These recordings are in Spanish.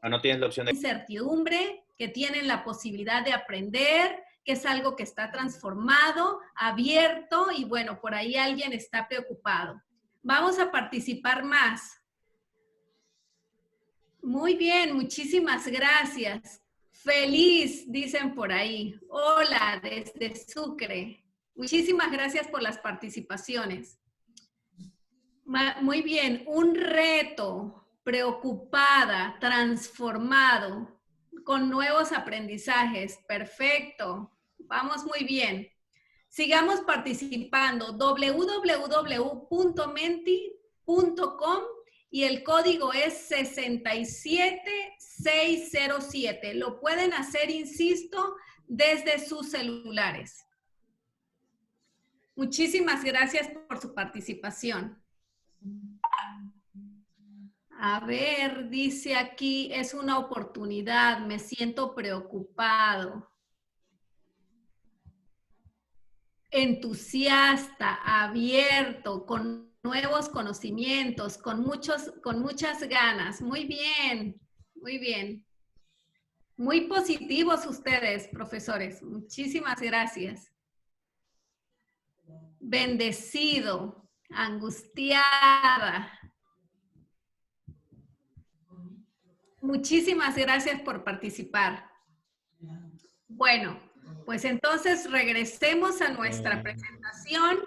Ah, no tienes la opción de... Incertidumbre, que tienen la posibilidad de aprender, que es algo que está transformado, abierto y bueno, por ahí alguien está preocupado. Vamos a participar más. Muy bien, muchísimas gracias. Feliz, dicen por ahí. Hola, desde Sucre. Muchísimas gracias por las participaciones. Muy bien, un reto, preocupada, transformado, con nuevos aprendizajes. Perfecto, vamos muy bien. Sigamos participando. www.menti.com y el código es 67607. Lo pueden hacer, insisto, desde sus celulares. Muchísimas gracias por su participación. A ver, dice aquí, es una oportunidad, me siento preocupado, entusiasta, abierto, con nuevos conocimientos, con muchas ganas. Muy bien, muy bien. Muy positivos ustedes, profesores. Muchísimas gracias. Bendecido, angustiada. Muchísimas gracias por participar. Bueno, pues entonces regresemos a nuestra presentación.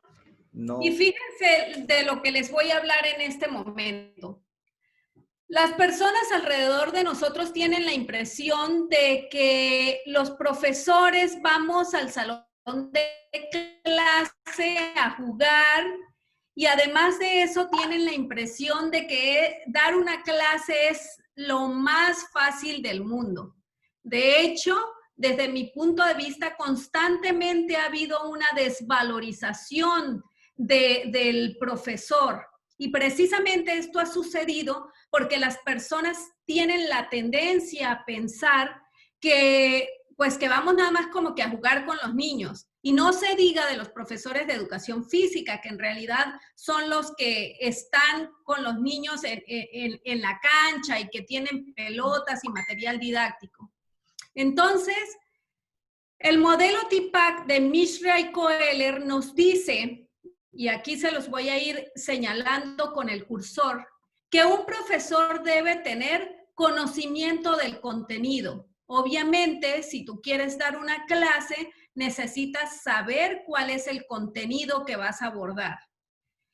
Y fíjense de lo que les voy a hablar en este momento. Las personas alrededor de nosotros tienen la impresión de que los profesores vamos al salón de clase a jugar y además de eso tienen la impresión de que dar una clase es lo más fácil del mundo. De hecho, desde mi punto de vista, constantemente ha habido una desvalorización del profesor. Y precisamente esto ha sucedido porque las personas tienen la tendencia a pensar que, pues, que vamos nada más como que a jugar con los niños. Y no se diga de los profesores de educación física, que en realidad son los que están con los niños en la cancha y que tienen pelotas y material didáctico. Entonces, el modelo TPACK de Mishra y Koehler nos dice, y aquí se los voy a ir señalando con el cursor, que un profesor debe tener conocimiento del contenido. Obviamente, si tú quieres dar una clase, necesitas saber cuál es el contenido que vas a abordar.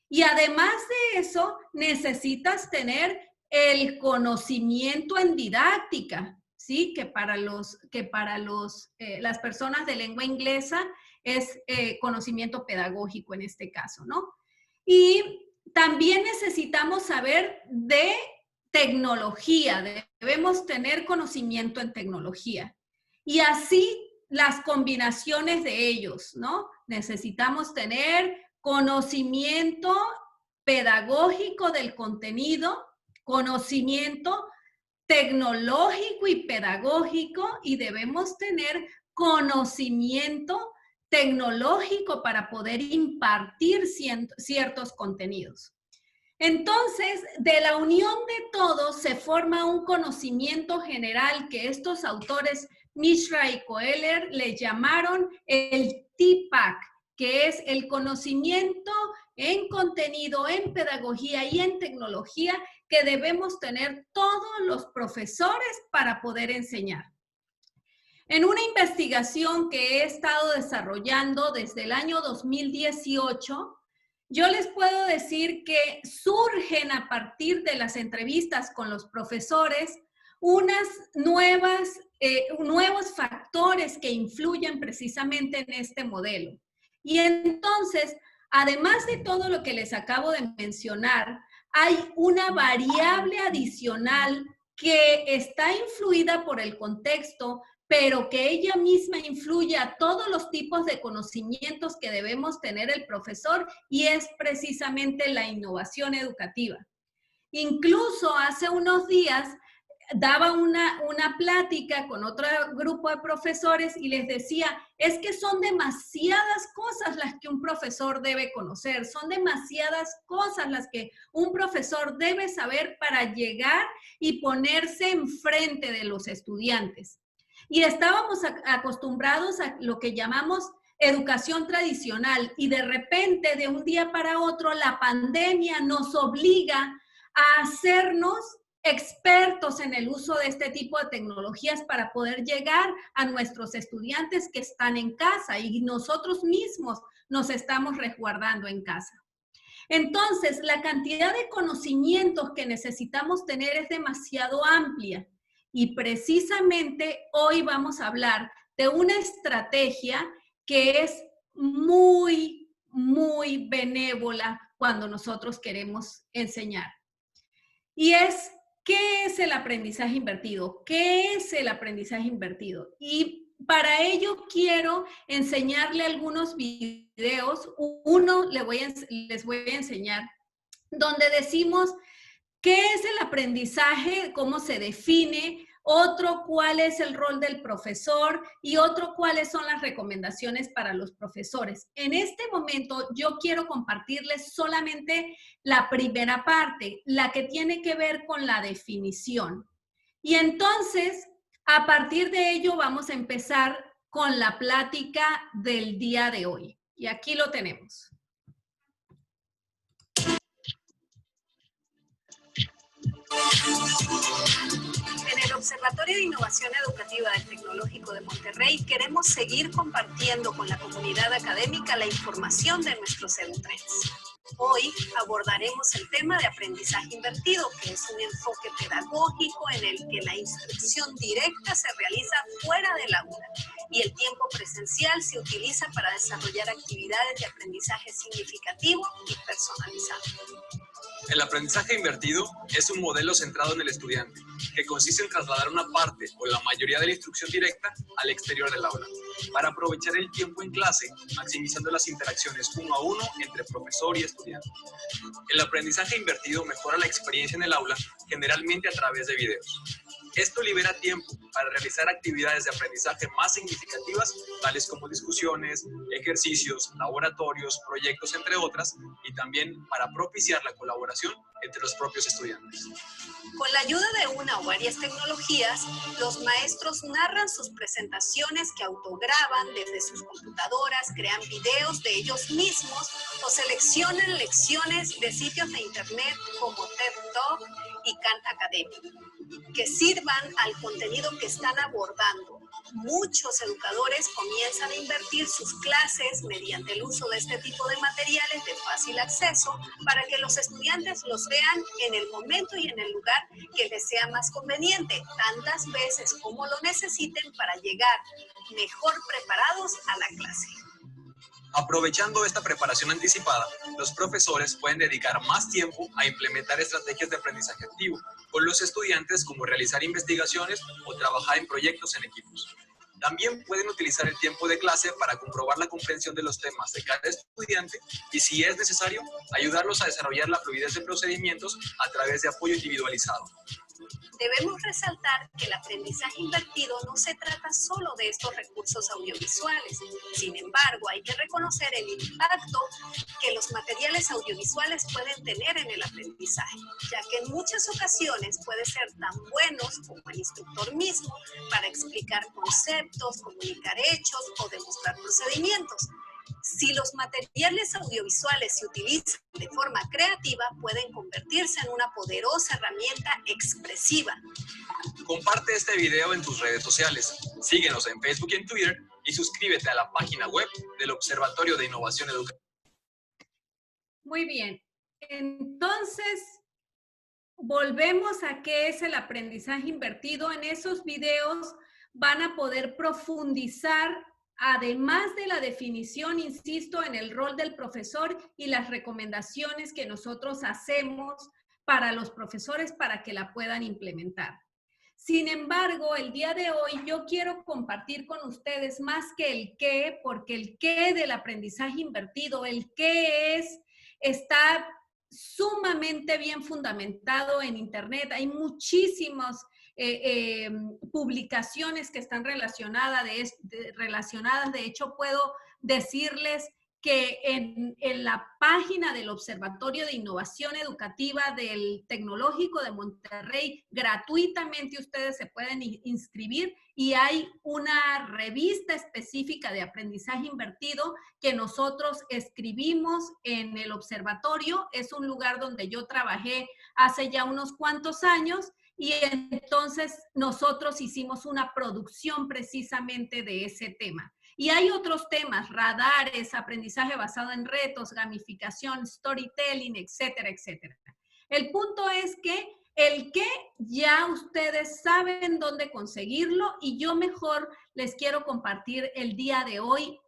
Y además de eso, necesitas tener el conocimiento en didáctica, ¿sí? Que para las personas de lengua inglesa es conocimiento pedagógico en este caso, ¿no? Y también necesitamos saber de tecnología, debemos tener conocimiento en tecnología. Y así las combinaciones de ellos, ¿no? Necesitamos tener conocimiento pedagógico del contenido, conocimiento tecnológico y pedagógico y debemos tener conocimiento tecnológico para poder impartir ciertos contenidos. Entonces, de la unión de todos se forma un conocimiento general que estos autores, Mishra y Koehler, le llamaron el TPACK, que es el conocimiento en contenido, en pedagogía y en tecnología que debemos tener todos los profesores para poder enseñar. En una investigación que he estado desarrollando desde el año 2018, yo les puedo decir que surgen a partir de las entrevistas con los profesores nuevos factores que influyen precisamente en este modelo. Y entonces, además de todo lo que les acabo de mencionar, hay una variable adicional que está influida por el contexto, pero que ella misma influye a todos los tipos de conocimientos que debemos tener el profesor y es precisamente la innovación educativa. Incluso hace unos días daba una plática con otro grupo de profesores y les decía, es que son demasiadas cosas las que un profesor debe conocer, son demasiadas cosas las que un profesor debe saber para llegar y ponerse enfrente de los estudiantes. Y estábamos acostumbrados a lo que llamamos educación tradicional y de repente, de un día para otro, la pandemia nos obliga a hacernos expertos en el uso de este tipo de tecnologías para poder llegar a nuestros estudiantes que están en casa y nosotros mismos nos estamos resguardando en casa. Entonces, la cantidad de conocimientos que necesitamos tener es demasiado amplia y precisamente hoy vamos a hablar de una estrategia que es muy, muy benévola cuando nosotros queremos enseñar. Y es, ¿qué es el aprendizaje invertido? ¿Qué es el aprendizaje invertido? Y para ello quiero enseñarle algunos videos. Uno les voy a enseñar donde decimos qué es el aprendizaje, cómo se define, otro cuál es el rol del profesor y otro cuáles son las recomendaciones para los profesores. En este momento yo quiero compartirles solamente la primera parte, la que tiene que ver con la definición. Y entonces, a partir de ello vamos a empezar con la plática del día de hoy. Y aquí lo tenemos. En el Observatorio de Innovación Educativa del Tecnológico de Monterrey queremos seguir compartiendo con la comunidad académica la información de nuestros EduTrends. Hoy abordaremos el tema de aprendizaje invertido, que es un enfoque pedagógico en el que la instrucción directa se realiza fuera del aula y el tiempo presencial se utiliza para desarrollar actividades de aprendizaje significativo y personalizado. El aprendizaje invertido es un modelo centrado en el estudiante, que consiste en trasladar una parte o la mayoría de la instrucción directa al exterior del aula, para aprovechar el tiempo en clase, maximizando las interacciones uno a uno entre profesor y estudiante. El aprendizaje invertido mejora la experiencia en el aula, generalmente a través de videos. Esto libera tiempo para realizar actividades de aprendizaje más significativas, tales como discusiones, ejercicios, laboratorios, proyectos, entre otras, y también para propiciar la colaboración entre los propios estudiantes. Con la ayuda de una o varias tecnologías, los maestros narran sus presentaciones que autograban desde sus computadoras, crean videos de ellos mismos o seleccionan lecciones de sitios de internet como TED Talk y Khan Academy, que sirvan al contenido que están abordando. Muchos educadores comienzan a invertir sus clases mediante el uso de este tipo de materiales de fácil acceso para que los estudiantes los vean en el momento y en el lugar que les sea más conveniente, tantas veces como lo necesiten para llegar mejor preparados a la clase. Aprovechando esta preparación anticipada, los profesores pueden dedicar más tiempo a implementar estrategias de aprendizaje activo con los estudiantes, como realizar investigaciones o trabajar en proyectos en equipos. También pueden utilizar el tiempo de clase para comprobar la comprensión de los temas de cada estudiante y, si es necesario, ayudarlos a desarrollar la fluidez de procedimientos a través de apoyo individualizado. Debemos resaltar que el aprendizaje invertido no se trata solo de estos recursos audiovisuales. Sin embargo, hay que reconocer el impacto que los materiales audiovisuales pueden tener en el aprendizaje, ya que en muchas ocasiones pueden ser tan buenos como el instructor mismo para explicar conceptos, comunicar hechos o demostrar procedimientos. Si los materiales audiovisuales se utilizan de forma creativa, pueden convertirse en una poderosa herramienta expresiva. Comparte este video en tus redes sociales, síguenos en Facebook y en Twitter y suscríbete a la página web del Observatorio de Innovación Educativa. Muy bien, entonces volvemos a qué es el aprendizaje invertido. En esos videos van a poder profundizar, además de la definición, insisto, en el rol del profesor y las recomendaciones que nosotros hacemos para los profesores para que la puedan implementar. Sin embargo, el día de hoy yo quiero compartir con ustedes más que el qué, porque el qué del aprendizaje invertido, el qué está sumamente bien fundamentado en Internet. Hay muchísimos publicaciones que están relacionadas. De hecho, puedo decirles que en la página del Observatorio de Innovación Educativa del Tecnológico de Monterrey, gratuitamente ustedes se pueden inscribir y hay una revista específica de aprendizaje invertido que nosotros escribimos en el observatorio. Es un lugar donde yo trabajé hace ya unos cuantos años y entonces nosotros hicimos una producción precisamente de ese tema. Y hay otros temas, radares, aprendizaje basado en retos, gamificación, storytelling, etcétera, etcétera. El punto es que el qué ya ustedes saben dónde conseguirlo y yo mejor les quiero compartir el día de hoy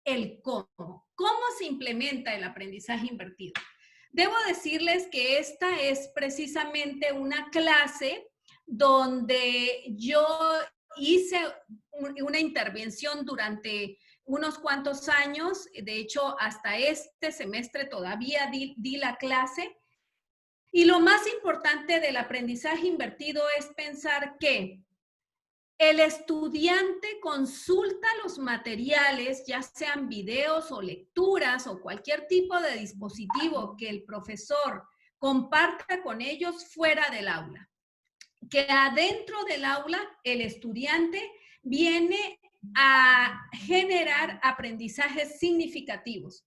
el cómo. ¿Cómo se implementa el aprendizaje invertido? Debo decirles que esta es precisamente una clase donde yo hice una intervención durante unos cuantos años. De hecho, hasta este semestre todavía di la clase. Y lo más importante del aprendizaje invertido es pensar que el estudiante consulta los materiales, ya sean videos o lecturas o cualquier tipo de dispositivo que el profesor comparta con ellos fuera del aula. Que adentro del aula el estudiante viene a generar aprendizajes significativos.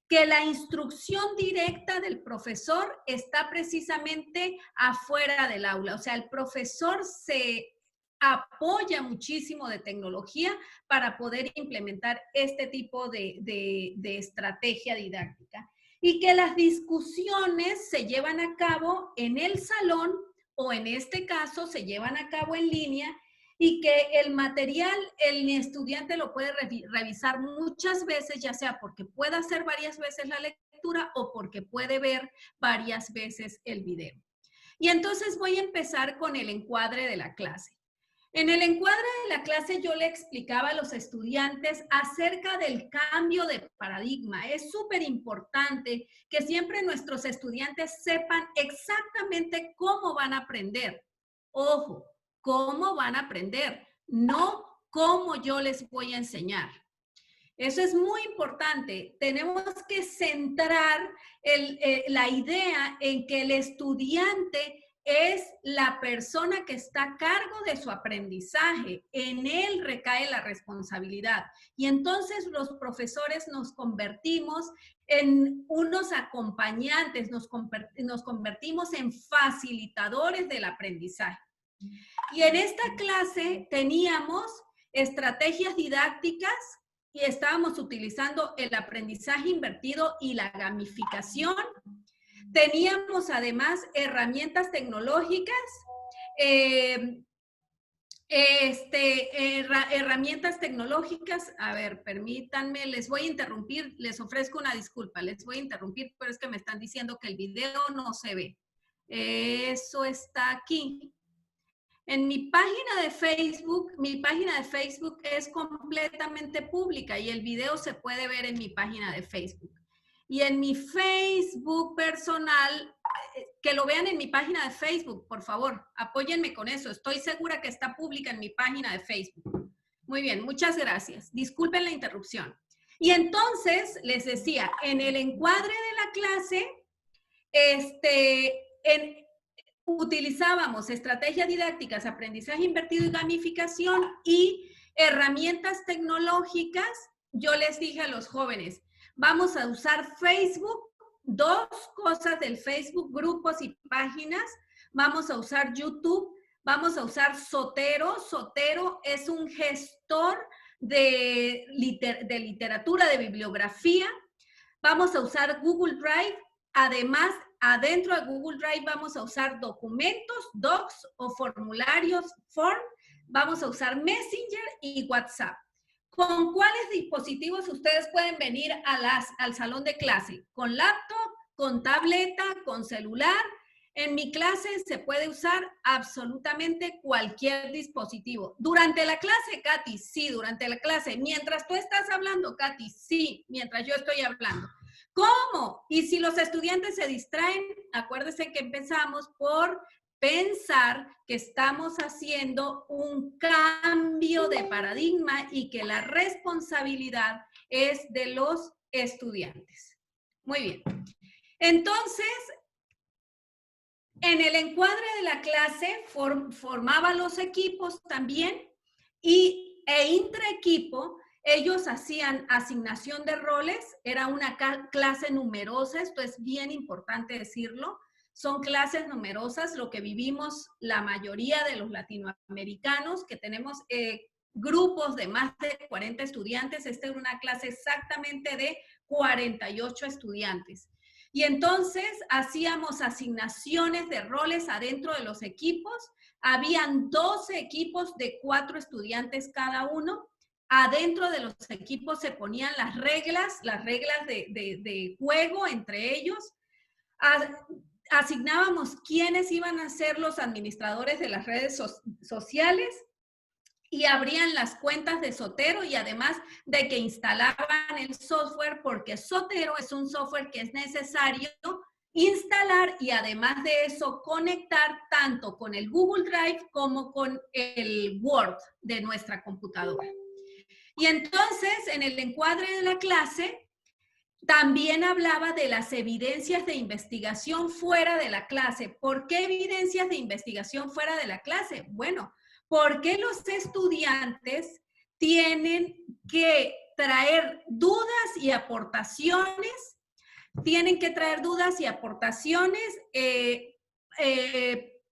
Que la instrucción directa del profesor está precisamente afuera del aula. O sea, el profesor se apoya muchísimo de tecnología para poder implementar este tipo de estrategia didáctica. Y que las discusiones se llevan a cabo en el salón o en este caso se llevan a cabo en línea y que el material el estudiante lo puede revisar muchas veces, ya sea porque pueda hacer varias veces la lectura o porque puede ver varias veces el video. Y entonces voy a empezar con el encuadre de la clase. En el encuadre de la clase yo le explicaba a los estudiantes acerca del cambio de paradigma. Es súper importante que siempre nuestros estudiantes sepan exactamente cómo van a aprender. Ojo, cómo van a aprender, no cómo yo les voy a enseñar. Eso es muy importante. Tenemos que centrar la idea en que el estudiante es la persona que está a cargo de su aprendizaje. En él recae la responsabilidad. Y entonces los profesores nos convertimos en unos acompañantes, nos convertimos en facilitadores del aprendizaje. Y en esta clase teníamos estrategias didácticas y estábamos utilizando el aprendizaje invertido y la gamificación. Teníamos además herramientas tecnológicas, herramientas tecnológicas. A ver, permítanme, les voy a interrumpir, les ofrezco una disculpa, les voy a interrumpir, pero es que me están diciendo que el video no se ve. Eso está aquí. En mi página de Facebook es completamente pública y el video se puede ver en mi página de Facebook. Y en mi Facebook personal, que lo vean en mi página de Facebook, por favor, apóyenme con eso. Estoy segura que está pública en mi página de Facebook. Muy bien, muchas gracias. Disculpen la interrupción. Y entonces, les decía, en el encuadre de la clase, utilizábamos estrategias didácticas, aprendizaje invertido y gamificación y herramientas tecnológicas. Yo les dije a los jóvenes, vamos a usar Facebook, dos cosas del Facebook, grupos y páginas. Vamos a usar YouTube, vamos a usar Zotero. Zotero es un gestor de literatura, de bibliografía. Vamos a usar Google Drive. Además, adentro de Google Drive vamos a usar documentos, docs o formularios, form. Vamos a usar Messenger y WhatsApp. ¿Con cuáles dispositivos ustedes pueden venir al salón de clase? ¿Con laptop, con tableta, con celular? En mi clase se puede usar absolutamente cualquier dispositivo. ¿Durante la clase, Katy? Sí, durante la clase. Mientras tú estás hablando, Katy, sí, mientras yo estoy hablando. ¿Cómo? Y si los estudiantes se distraen, acuérdense que empezamos por pensar que estamos haciendo un cambio de paradigma y que la responsabilidad es de los estudiantes. Muy bien. Entonces, en el encuadre de la clase formaba los equipos también e intraequipo ellos hacían asignación de roles, era una clase numerosa, esto es bien importante decirlo, son clases numerosas, lo que vivimos la mayoría de los latinoamericanos, que tenemos grupos de más de 40 estudiantes, esta era una clase exactamente de 48 estudiantes. Y entonces hacíamos asignaciones de roles adentro de los equipos, habían 12 equipos de 4 estudiantes cada uno. Adentro de los equipos se ponían las reglas de juego entre ellos. Asignábamos quiénes iban a ser los administradores de las redes sociales y abrían las cuentas de Zotero y además de que instalaban el software, porque Zotero es un software que es necesario instalar y además de eso conectar tanto con el Google Drive como con el Word de nuestra computadora. Y entonces, en el encuadre de la clase, también hablaba de las evidencias de investigación fuera de la clase. ¿Por qué evidencias de investigación fuera de la clase? Bueno, porque los estudiantes tienen que traer dudas y aportaciones,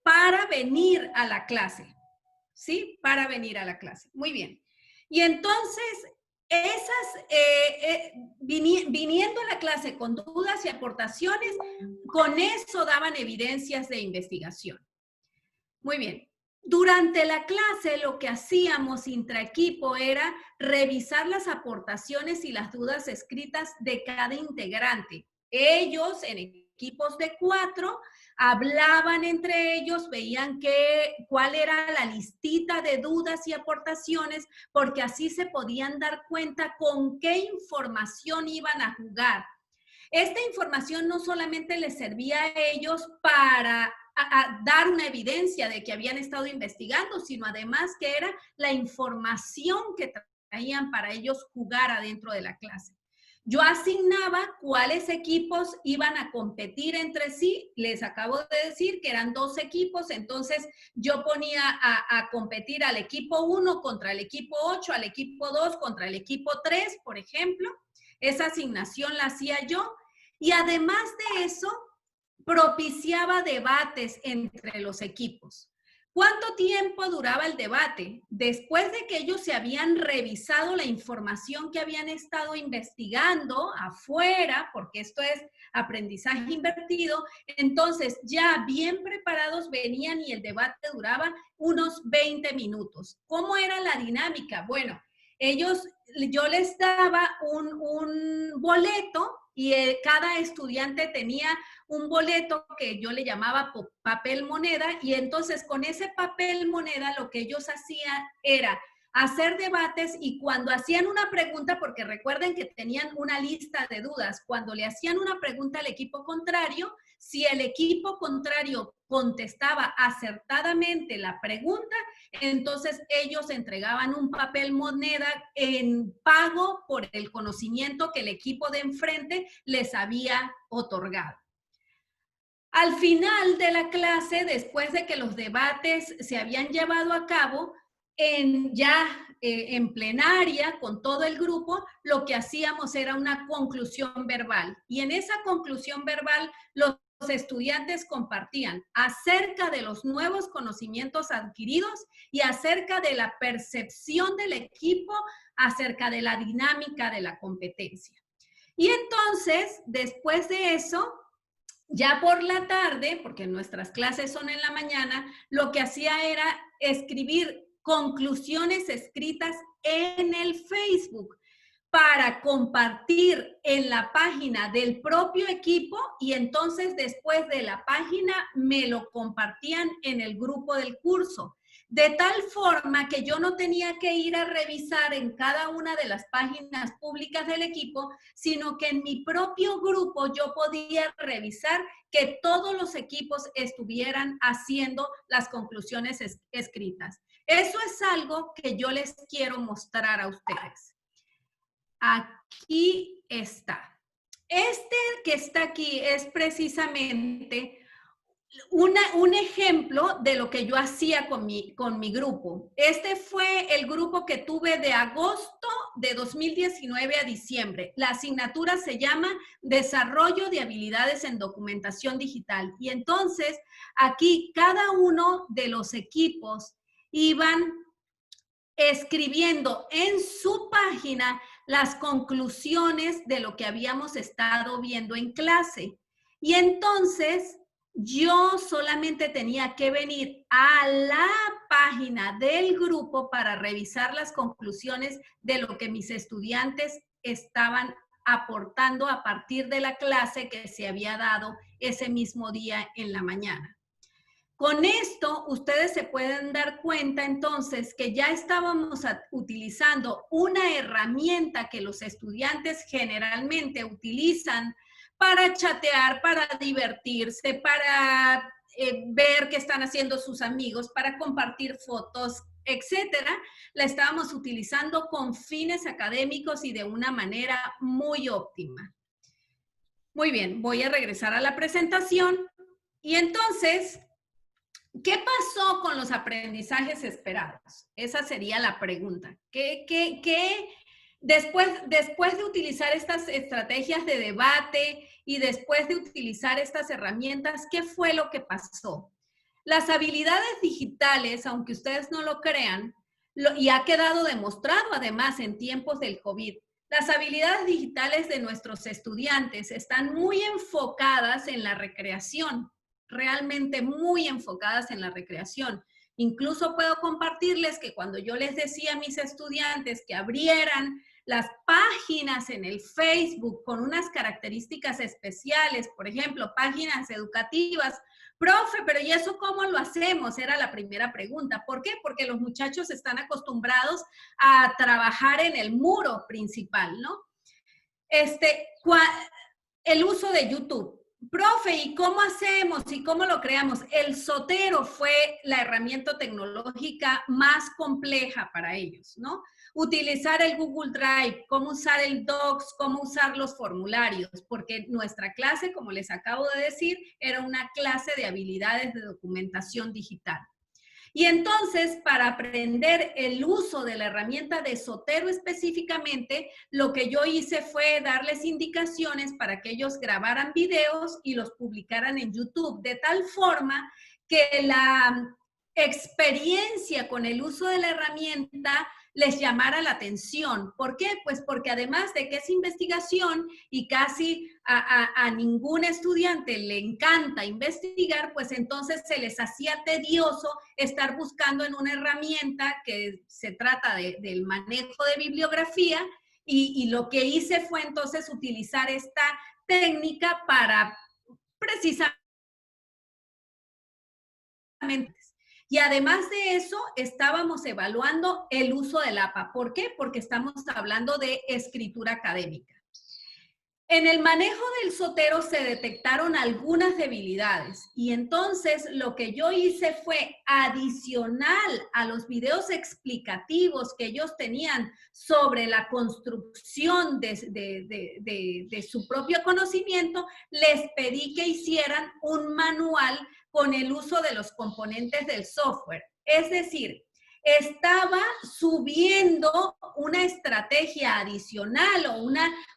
para venir a la clase, ¿sí? Para venir a la clase. Muy bien. Y entonces, viniendo a la clase con dudas y aportaciones, con eso daban evidencias de investigación. Muy bien. Durante la clase, lo que hacíamos intraequipo era revisar las aportacionnes y las dudas escritas de cada integrante. Ellos, en equipos de 4, hablaban entre ellos, veían cuál era la listita de dudas y aportaciones, porque así se podían dar cuenta con qué información iban a jugar. Esta información no solamente les servía a ellos para dar una evidencia de que habían estado investigando, sino además que era la información que traían para ellos jugar adentro de la clase. Yo asignaba cuáles equipos iban a competir entre sí. Les acabo de decir que eran 2 equipos, entonces yo ponía a competir al equipo 1 contra el equipo 8, al equipo 2 contra el equipo 3, por ejemplo. Esa asignación la hacía yo. Y además de eso, propiciaba debates entre los equipos. ¿Cuánto tiempo duraba el debate? Después de que ellos se habían revisado la información que habían estado investigando afuera, porque esto es aprendizaje invertido, entonces ya bien preparados venían y el debate duraba unos 20 minutos. ¿Cómo era la dinámica? Bueno, yo les daba un boleto y cada estudiante tenía un boleto que yo le llamaba papel moneda, y entonces con ese papel moneda lo que ellos hacían era hacer debates, y cuando hacían una pregunta, porque recuerden que tenían una lista de dudas, cuando le hacían una pregunta al equipo contrario, si el equipo contrario contestaba acertadamente la pregunta, entonces ellos entregaban un papel moneda en pago por el conocimiento que el equipo de enfrente les había otorgado. Al final de la clase, después de que los debates se habían llevado a cabo, en plenaria, con todo el grupo, lo que hacíamos era una conclusión verbal. Y en esa conclusión verbal, los estudiantes compartían acerca de los nuevos conocimientos adquiridos y acerca de la percepción del equipo, acerca de la dinámica de la competencia. Y entonces, después de eso, ya por la tarde, porque nuestras clases son en la mañana, lo que hacía era escribir conclusiones escritas en el Facebook para compartir en la página del propio equipo, y entonces después de la página me lo compartían en el grupo del curso. de tal forma que yo no tenía que ir a revisar en cada una de las páginas públicas del equipo, sino que en mi propio grupo yo podía revisar que todos los equipos estuvieran haciendo las conclusiones escritas. Eso es algo que yo les quiero mostrar a ustedes. Aquí está. Este que está aquí es precisamente un ejemplo de lo que yo hacía con mi grupo. Este fue el grupo que tuve de agosto de 2019 a diciembre. La asignatura se llama Desarrollo de Habilidades en Documentación Digital. Y entonces, aquí cada uno de los equipos iban escribiendo en su página las conclusiones de lo que habíamos estado viendo en clase. Y entonces yo solamente tenía que venir a la página del grupo para revisar las conclusiones de lo que mis estudiantes estaban aportando a partir de la clase que se había dado ese mismo día en la mañana. Con esto, ustedes se pueden dar cuenta entonces que ya estábamos utilizando una herramienta que los estudiantes generalmente utilizan para chatear, para divertirse, para ver qué están haciendo sus amigos, para compartir fotos, etcétera. La estábamos utilizando con fines académicos y de una manera muy óptima. Muy bien, voy a regresar a la presentación y entonces, ¿qué pasó con los aprendizajes esperados? Esa sería la pregunta. Después de utilizar estas estrategias de debate y después de utilizar estas herramientas, ¿qué fue lo que pasó? Las habilidades digitales, aunque ustedes no lo crean, y ha quedado demostrado además en tiempos del COVID, las habilidades digitales de nuestros estudiantes están muy enfocadas en la recreación. Realmente muy enfocadas en la recreación. Incluso puedo compartirles que cuando yo les decía a mis estudiantes que abrieran las páginas en el Facebook con unas características especiales, por ejemplo, páginas educativas, profe, pero ¿y eso cómo lo hacemos? Era la primera pregunta. ¿Por qué? Porque los muchachos están acostumbrados a trabajar en el muro principal, ¿no? El uso de YouTube. Profe, ¿y cómo hacemos? ¿Y cómo lo creamos? El Zotero fue la herramienta tecnológica más compleja para ellos, ¿no? Utilizar el Google Drive, cómo usar el Docs, cómo usar los formularios, porque nuestra clase, como les acabo de decir, era una clase de habilidades de documentación digital. Y entonces, para aprender el uso de la herramienta de Zotero específicamente, lo que yo hice fue darles indicaciones para que ellos grabaran videos y los publicaran en YouTube, de tal forma que la experiencia con el uso de la herramienta les llamara la atención. ¿Por qué? Pues porque además de que es investigación y casi a ningún estudiante le encanta investigar, pues entonces se les hacía tedioso estar buscando en una herramienta que se trata del manejo de bibliografía y lo que hice fue entonces utilizar esta técnica para precisamente. Y además de eso, estábamos evaluando el uso del APA. ¿Por qué? Porque estamos hablando de escritura académica. En el manejo del Zotero se detectaron algunas debilidades y entonces lo que yo hice fue adicional a los videos explicativos que ellos tenían sobre la construcción de su propio conocimiento, les pedí que hicieran un manual con el uso de los componentes del software. Es decir, estaba subiendo una estrategia adicional o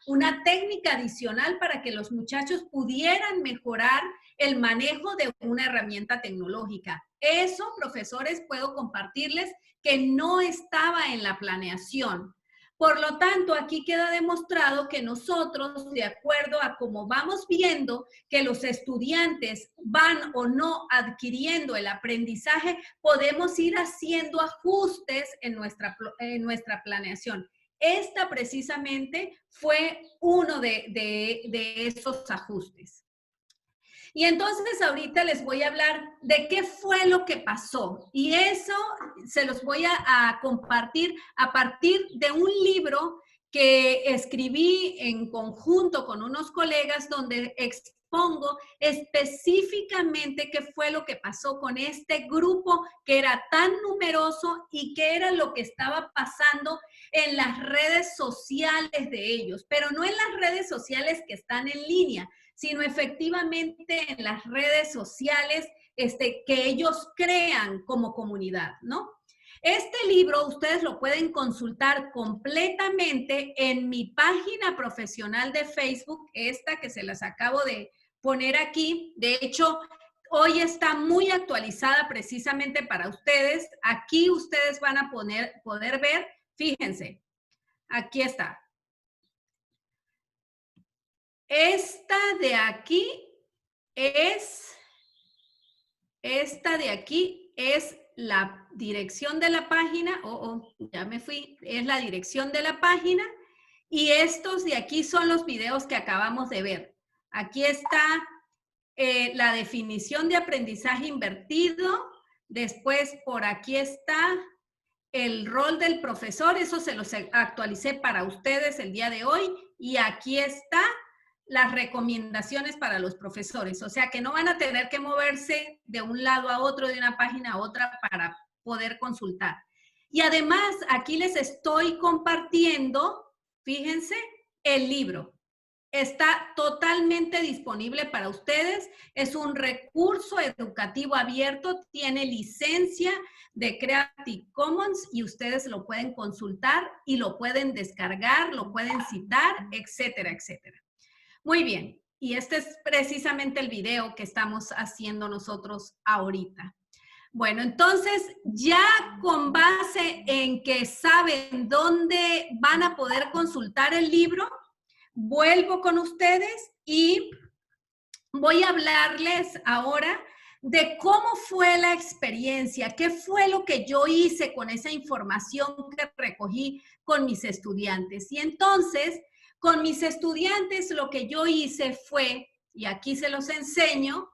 una técnica adicional para que los muchachos pudieran mejorar el manejo de una herramienta tecnológica. Eso, profesores, puedo compartirles que no estaba en la planeación. Por lo tanto, aquí queda demostrado que nosotros, de acuerdo a cómo vamos viendo que los estudiantes van o no adquiriendo el aprendizaje, podemos ir haciendo ajustes en nuestra planeación. Esta precisamente fue uno de esos ajustes. Y entonces ahorita les voy a hablar de qué fue lo que pasó. Y eso se los voy a compartir a partir de un libro que escribí en conjunto con unos colegas donde expongo específicamente qué fue lo que pasó con este grupo que era tan numeroso y qué era lo que estaba pasando en las redes sociales de ellos, pero no en las redes sociales que están en línea, sino efectivamente en las redes sociales que ellos crean como comunidad, ¿no? Este libro ustedes lo pueden consultar completamente en mi página profesional de Facebook, esta que se las acabo de poner aquí. De hecho, hoy está muy actualizada precisamente para ustedes. Aquí ustedes van a poder ver, fíjense, aquí está. Esta de aquí es la dirección de la página. Ya me fui. Es la dirección de la página. Y estos de aquí son los videos que acabamos de ver. Aquí está la definición de aprendizaje invertido. Después por aquí está el rol del profesor. Eso se los actualicé para ustedes el día de hoy. Y aquí está las recomendaciones para los profesores. O sea que no van a tener que moverse de un lado a otro, de una página a otra para poder consultar. Y además, aquí les estoy compartiendo, fíjense, el libro. Está totalmente disponible para ustedes. Es un recurso educativo abierto, tiene licencia de Creative Commons y ustedes lo pueden consultar y lo pueden descargar, lo pueden citar, etcétera, etcétera. Muy bien, y este es precisamente el video que estamos haciendo nosotros ahorita. Bueno, entonces ya con base en que saben dónde van a poder consultar el libro, vuelvo con ustedes y voy a hablarles ahora de cómo fue la experiencia, qué fue lo que yo hice con esa información que recogí con mis estudiantes. Y entonces, con mis estudiantes lo que yo hice fue, y aquí se los enseño,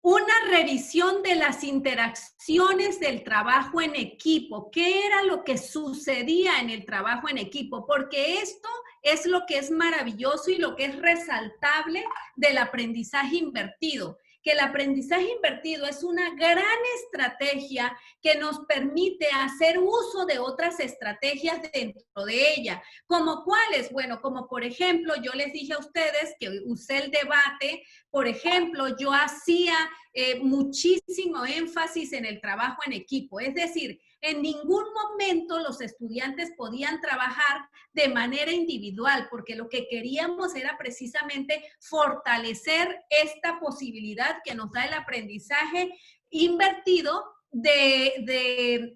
una revisión de las interacciones del trabajo en equipo. ¿Qué era lo que sucedía en el trabajo en equipo? Porque esto es lo que es maravilloso y lo que es resaltable del aprendizaje invertido. Que el aprendizaje invertido es una gran estrategia que nos permite hacer uso de otras estrategias dentro de ella. ¿Como cuáles? Bueno, como por ejemplo, yo les dije a ustedes que usé el debate. Por ejemplo, yo hacía muchísimo énfasis en el trabajo en equipo. Es decir, en ningún momento los estudiantes podían trabajar de manera individual, porque lo que queríamos era precisamente fortalecer esta posibilidad que nos da el aprendizaje invertido de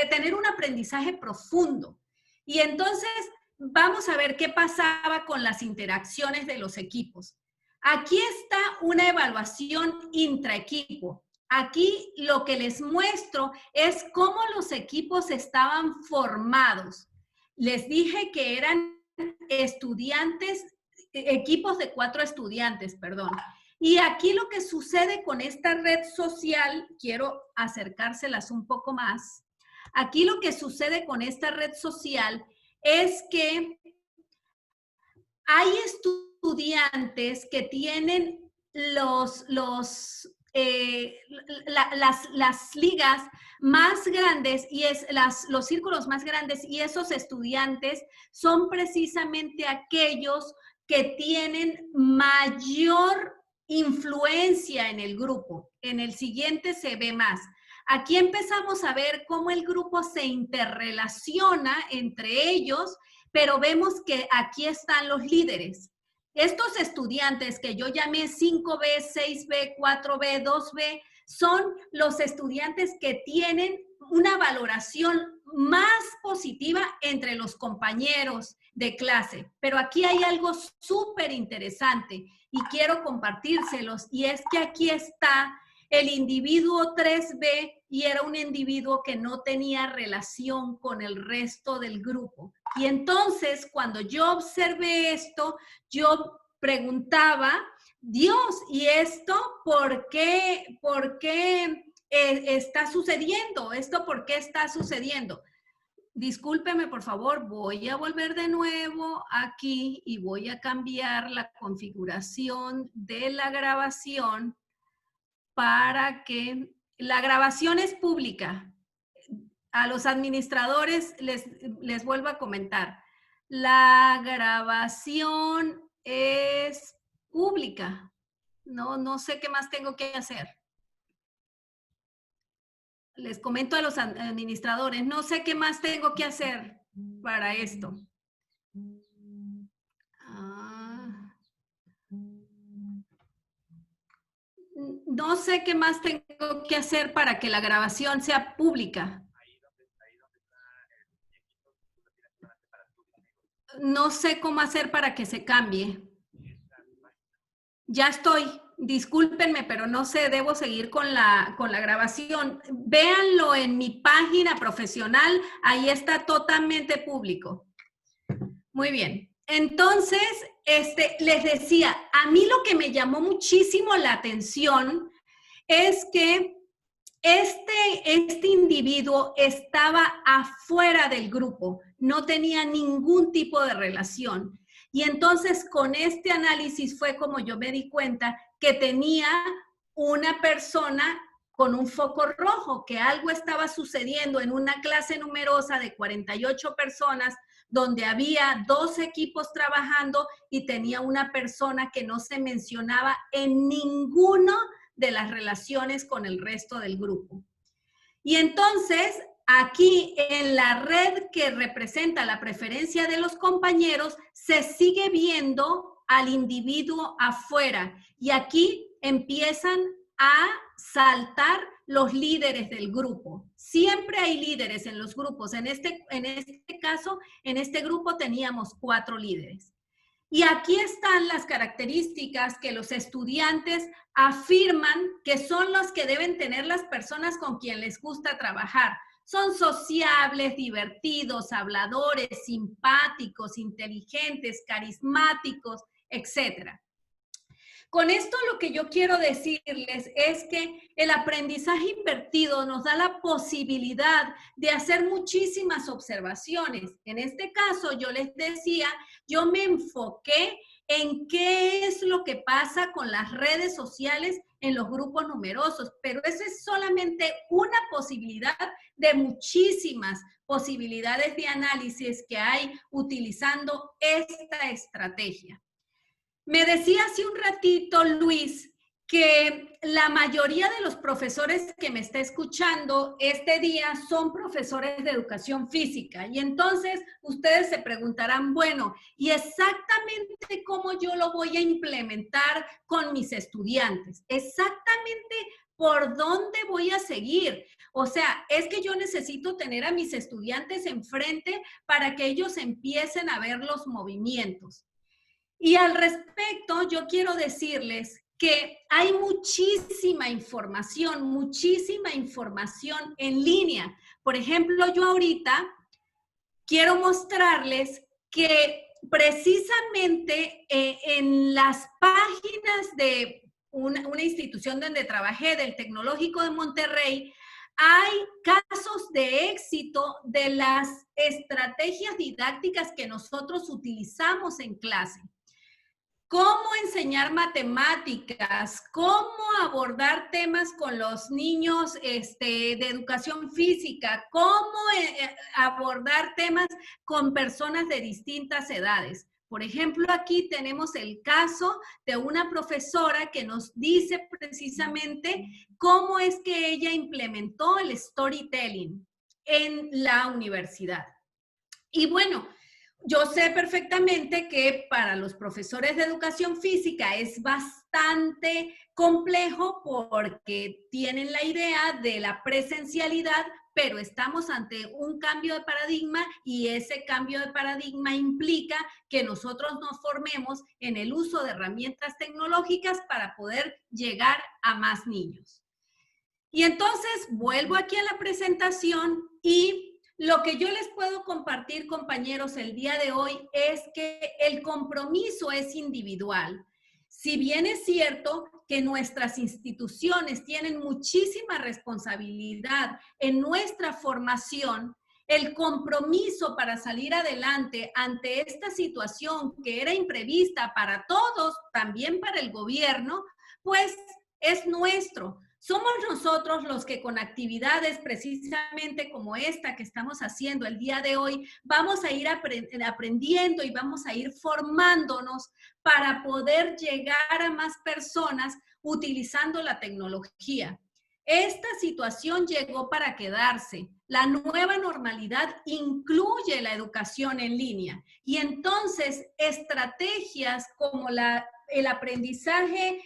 tener un aprendizaje profundo. Y entonces vamos a ver qué pasaba con las interacciones de los equipos. Aquí está una evaluación intraequipo. Aquí lo que les muestro es cómo los equipos estaban formados. Les dije que eran estudiantes, equipos de 4 estudiantes, perdón. Y aquí lo que sucede con esta red social, quiero acercárselas un poco más. Aquí lo que sucede con esta red social es que hay estudiantes que tienen las ligas más grandes y los círculos más grandes, y esos estudiantes son precisamente aquellos que tienen mayor influencia en el grupo. En el siguiente se ve más. Aquí empezamos a ver cómo el grupo se interrelaciona entre ellos, pero vemos que aquí están los líderes. Estos estudiantes que yo llamé 5B, 6B, 4B, 2B, son los estudiantes que tienen una valoración más positiva entre los compañeros de clase. Pero aquí hay algo súper interesante y quiero compartírselos, y es que aquí está el individuo 3B y era un individuo que no tenía relación con el resto del grupo. Y entonces, cuando yo observé esto, yo preguntaba, Dios, ¿y esto por qué está sucediendo? ¿Esto por qué está sucediendo? Discúlpeme, por favor, voy a volver de nuevo aquí y voy a cambiar la configuración de la grabación para que la grabación es pública. A los administradores les vuelvo a comentar. La grabación es pública. No sé qué más tengo que hacer. Les comento a los administradores, no sé qué más tengo que hacer para esto. No sé qué más tengo que hacer para que la grabación sea pública. No sé cómo hacer para que se cambie. Ya estoy. Discúlpenme, pero no sé, debo seguir con la grabación. Véanlo en mi página profesional, ahí está totalmente público. Muy bien. Entonces, les decía, a mí lo que me llamó muchísimo la atención es que este individuo estaba afuera del grupo, no tenía ningún tipo de relación. Y entonces con este análisis fue como yo me di cuenta que tenía una persona con un foco rojo, que algo estaba sucediendo en una clase numerosa de 48 personas, donde había 2 equipos trabajando y tenía una persona que no se mencionaba en ninguno de las relaciones con el resto del grupo. Y entonces, aquí en la red que representa la preferencia de los compañeros, se sigue viendo al individuo afuera. Y aquí empiezan a saltar los líderes del grupo. Siempre hay líderes en los grupos. En este caso, en este grupo teníamos 4 líderes. Y aquí están las características que los estudiantes afirman que son las que deben tener las personas con quien les gusta trabajar. Son sociables, divertidos, habladores, simpáticos, inteligentes, carismáticos, etc. Con esto lo que yo quiero decirles es que el aprendizaje invertido nos da la posibilidad de hacer muchísimas observaciones. En este caso, yo les decía, yo me enfoqué en qué es lo que pasa con las redes sociales en los grupos numerosos, pero esa es solamente una posibilidad de muchísimas posibilidades de análisis que hay utilizando esta estrategia. Me decía hace un ratito, Luis, que la mayoría de los profesores que me está escuchando este día son profesores de educación física. Y entonces ustedes se preguntarán, bueno, ¿y exactamente cómo yo lo voy a implementar con mis estudiantes? Exactamente por dónde voy a seguir. O sea, es que yo necesito tener a mis estudiantes enfrente para que ellos empiecen a ver los movimientos. Y al respecto, yo quiero decirles que hay muchísima información en línea. Por ejemplo, yo ahorita quiero mostrarles que precisamente en las páginas de una institución donde trabajé, del Tecnológico de Monterrey, hay casos de éxito de las estrategias didácticas que nosotros utilizamos en clase. Cómo enseñar matemáticas, cómo abordar temas con los niños de educación física, cómo abordar temas con personas de distintas edades. Por ejemplo, aquí tenemos el caso de una profesora que nos dice precisamente cómo es que ella implementó el storytelling en la universidad. Y bueno, yo sé perfectamente que para los profesores de educación física es bastante complejo porque tienen la idea de la presencialidad, pero estamos ante un cambio de paradigma y ese cambio de paradigma implica que nosotros nos formemos en el uso de herramientas tecnológicas para poder llegar a más niños. Y entonces vuelvo aquí a la presentación y Lo que yo les puedo compartir, compañeros, el día de hoy es que el compromiso es individual. Si bien es cierto que nuestras instituciones tienen muchísima responsabilidad en nuestra formación, el compromiso para salir adelante ante esta situación que era imprevista para todos, también para el gobierno, pues es nuestro. Somos nosotros los que con actividades precisamente como esta que estamos haciendo el día de hoy, vamos a ir aprendiendo y vamos a ir formándonos para poder llegar a más personas utilizando la tecnología. Esta situación llegó para quedarse. La nueva normalidad incluye la educación en línea y entonces estrategias como el aprendizaje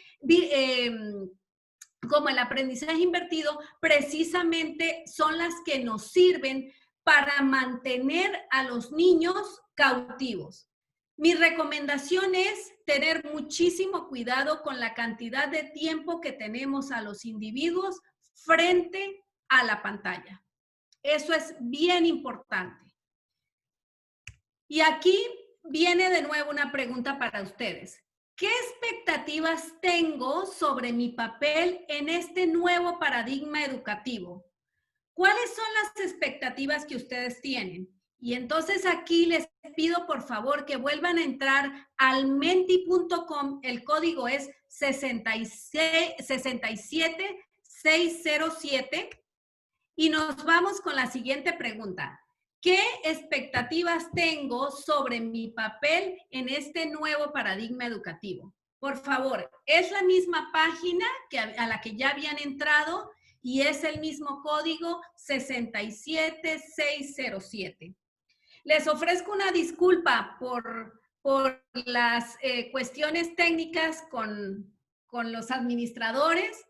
invertido, precisamente son las que nos sirven para mantener a los niños cautivos. Mi recomendación es tener muchísimo cuidado con la cantidad de tiempo que tenemos a los individuos frente a la pantalla. Eso es bien importante. Y aquí viene de nuevo una pregunta para ustedes. ¿Qué expectativas tengo sobre mi papel en este nuevo paradigma educativo? ¿Cuáles son las expectativas que ustedes tienen? Y entonces aquí les pido por favor que vuelvan a entrar al menti.com, el código es 67607 y nos vamos con la siguiente pregunta. ¿Qué expectativas tengo sobre mi papel en este nuevo paradigma educativo? Por favor, es la misma página a la que ya habían entrado y es el mismo código 67607. Les ofrezco una disculpa por las cuestiones técnicas con los administradores,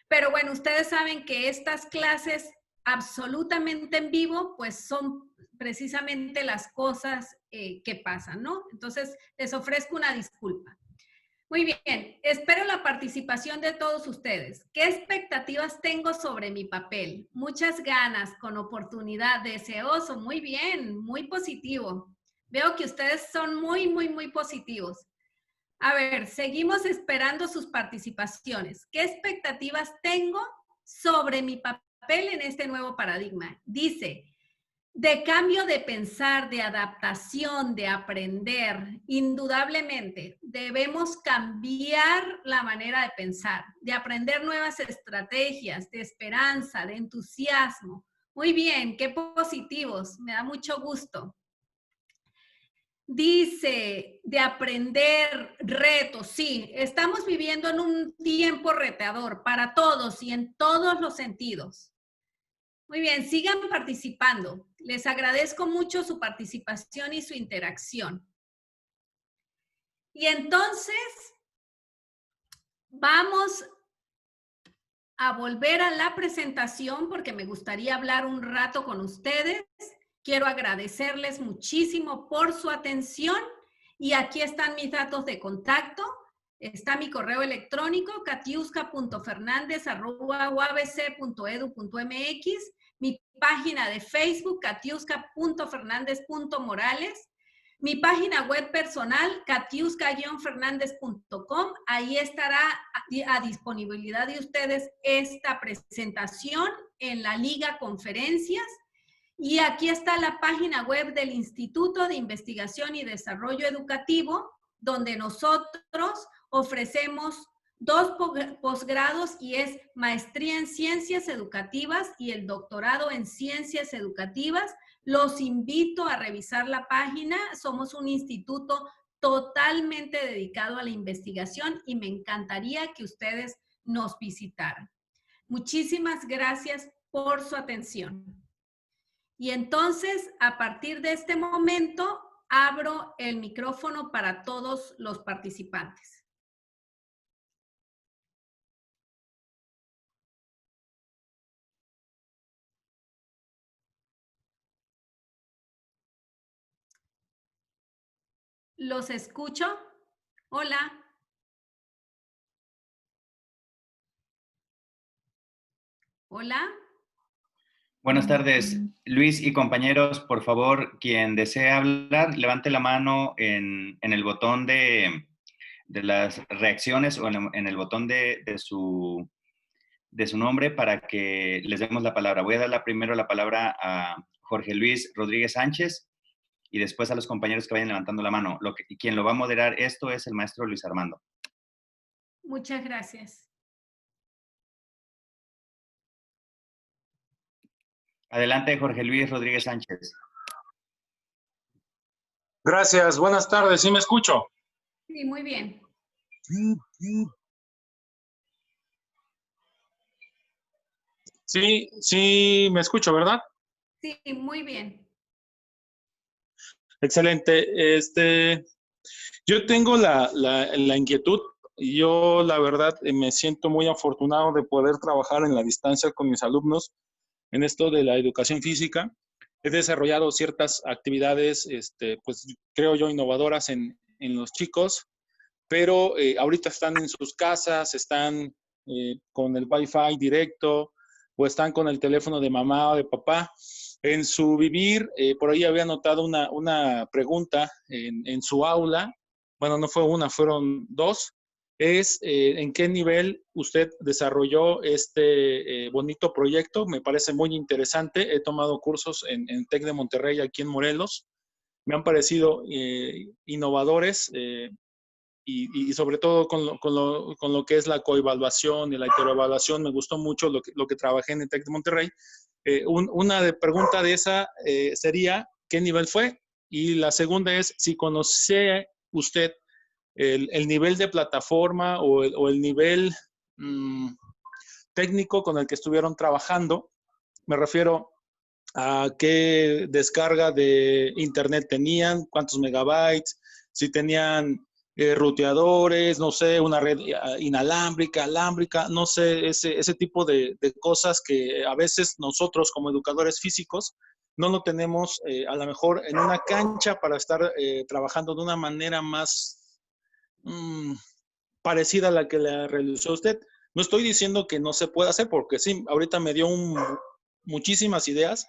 pero bueno, ustedes saben que estas clases absolutamente en vivo, pues son precisamente las cosas que pasan, ¿no? Entonces, les ofrezco una disculpa. Muy bien, espero la participación de todos ustedes. ¿Qué expectativas tengo sobre mi papel? Muchas ganas, con oportunidad, deseoso, muy bien, muy positivo. Veo que ustedes son muy, muy, muy positivos. A ver, seguimos esperando sus participaciones. ¿Qué expectativas tengo sobre mi papel en este nuevo paradigma? Dice, de cambio de pensar, de adaptación, de aprender, indudablemente debemos cambiar la manera de pensar, de aprender nuevas estrategias, de esperanza, de entusiasmo. Muy bien, qué positivos, me da mucho gusto. Dice, de aprender retos, sí, estamos viviendo en un tiempo retador para todos y en todos los sentidos. Muy bien, sigan participando. Les agradezco mucho su participación y su interacción. Y entonces, vamos a volver a la presentación porque me gustaría hablar un rato con ustedes. Quiero agradecerles muchísimo por su atención y aquí están mis datos de contacto. Está mi correo electrónico, katiuska.fernandez@uabc.edu.mx, mi página de Facebook, katiuska.fernandez.morales, mi página web personal, katiuska-fernandez.com. Ahí estará a disponibilidad de ustedes esta presentación en la Liga Conferencias. Y aquí está la página web del Instituto de Investigación y Desarrollo Educativo, donde nosotros ofrecemos 2 posgrados y es maestría en ciencias educativas y el doctorado en ciencias educativas. Los invito a revisar la página. Somos un instituto totalmente dedicado a la investigación y me encantaría que ustedes nos visitaran. Muchísimas gracias por su atención. Y entonces, a partir de este momento, abro el micrófono para todos los participantes. ¿Los escucho? Hola. Hola. Buenas tardes, Luis y compañeros. Por favor, quien desee hablar, levante la mano en el botón de las reacciones o en el botón de su nombre para que les demos la palabra. Voy a dar primero la palabra a Jorge Luis Rodríguez Sánchez y después a los compañeros que vayan levantando la mano. Quien lo va a moderar esto es el maestro Luis Armando. Muchas gracias. Adelante, Jorge Luis Rodríguez Sánchez. Gracias, buenas tardes, ¿sí me escucho? Sí, muy bien. Sí, me escucho, ¿verdad? Sí, muy bien. Excelente. Yo tengo la inquietud, y yo la verdad me siento muy afortunado de poder trabajar en la distancia con mis alumnos en esto de la educación física. He desarrollado ciertas actividades, pues creo yo, innovadoras en los chicos, pero ahorita están en sus casas, están con el Wi-Fi directo o están con el teléfono de mamá o de papá. En su vivir, por ahí había notado una pregunta en su aula. Bueno, no fue una, fueron dos. Es en qué nivel usted desarrolló este bonito proyecto. Me parece muy interesante. He tomado cursos en TEC de Monterrey, aquí en Morelos. Me han parecido innovadores y sobre todo con lo que es la coevaluación y la heteroevaluación. Me gustó mucho lo que trabajé en el TEC de Monterrey. Una pregunta de esa sería, ¿qué nivel fue? Y la segunda es, si conoce usted el nivel de plataforma o el nivel técnico con el que estuvieron trabajando. Me refiero a qué descarga de internet tenían, cuántos megabytes, si tenían ruteadores, no sé, una red inalámbrica, alámbrica, no sé, ese tipo de cosas que a veces nosotros como educadores físicos no lo tenemos a lo mejor en una cancha para estar trabajando de una manera más parecida a la que la realizó usted. No estoy diciendo que no se pueda hacer, porque sí, ahorita me dio muchísimas ideas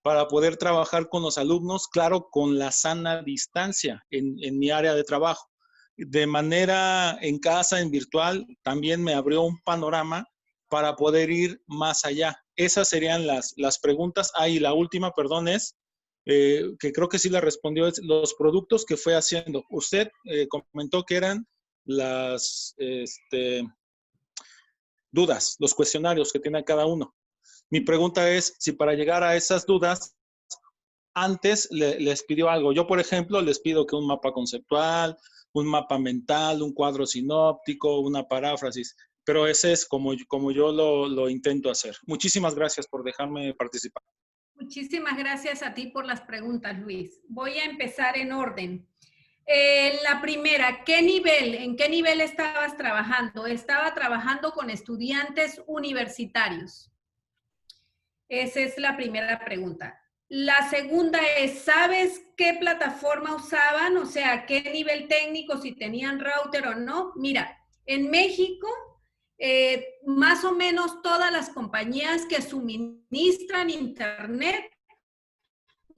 para poder trabajar con los alumnos, claro, con la sana distancia en mi área de trabajo. De manera en casa, en virtual, también me abrió un panorama para poder ir más allá. Esas serían las preguntas. Y la última, perdón, es, que creo que sí la respondió, es los productos que fue haciendo. Usted comentó que eran las dudas, los cuestionarios que tiene cada uno. Mi pregunta es si para llegar a esas dudas, antes les pidió algo. Yo, por ejemplo, les pido que un mapa conceptual, un mapa mental, un cuadro sinóptico, una paráfrasis, pero ese es como yo lo intento hacer. Muchísimas gracias por dejarme participar. Muchísimas gracias a ti por las preguntas, Luis. Voy a empezar en orden. La primera, ¿en qué nivel estabas trabajando? Estaba trabajando con estudiantes universitarios. Esa es la primera pregunta. La segunda es, ¿sabes qué plataforma usaban? O sea, ¿qué nivel técnico, si tenían router o no? Mira, en México, más o menos todas las compañías que suministran internet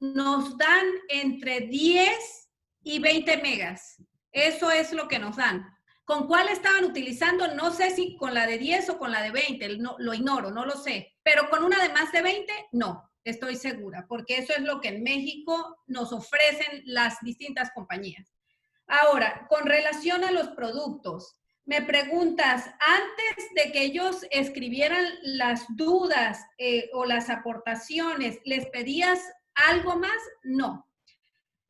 nos dan entre 10 y 20 megas. Eso es lo que nos dan. ¿Con cuál estaban utilizando? No sé si con la de 10 o con la de 20, no, lo ignoro, no lo sé. Pero con una de más de 20, no, estoy segura, porque eso es lo que en México nos ofrecen las distintas compañías. Ahora, con relación a los productos, me preguntas, antes de que ellos escribieran las dudas o las aportaciones, ¿les pedías algo más? No.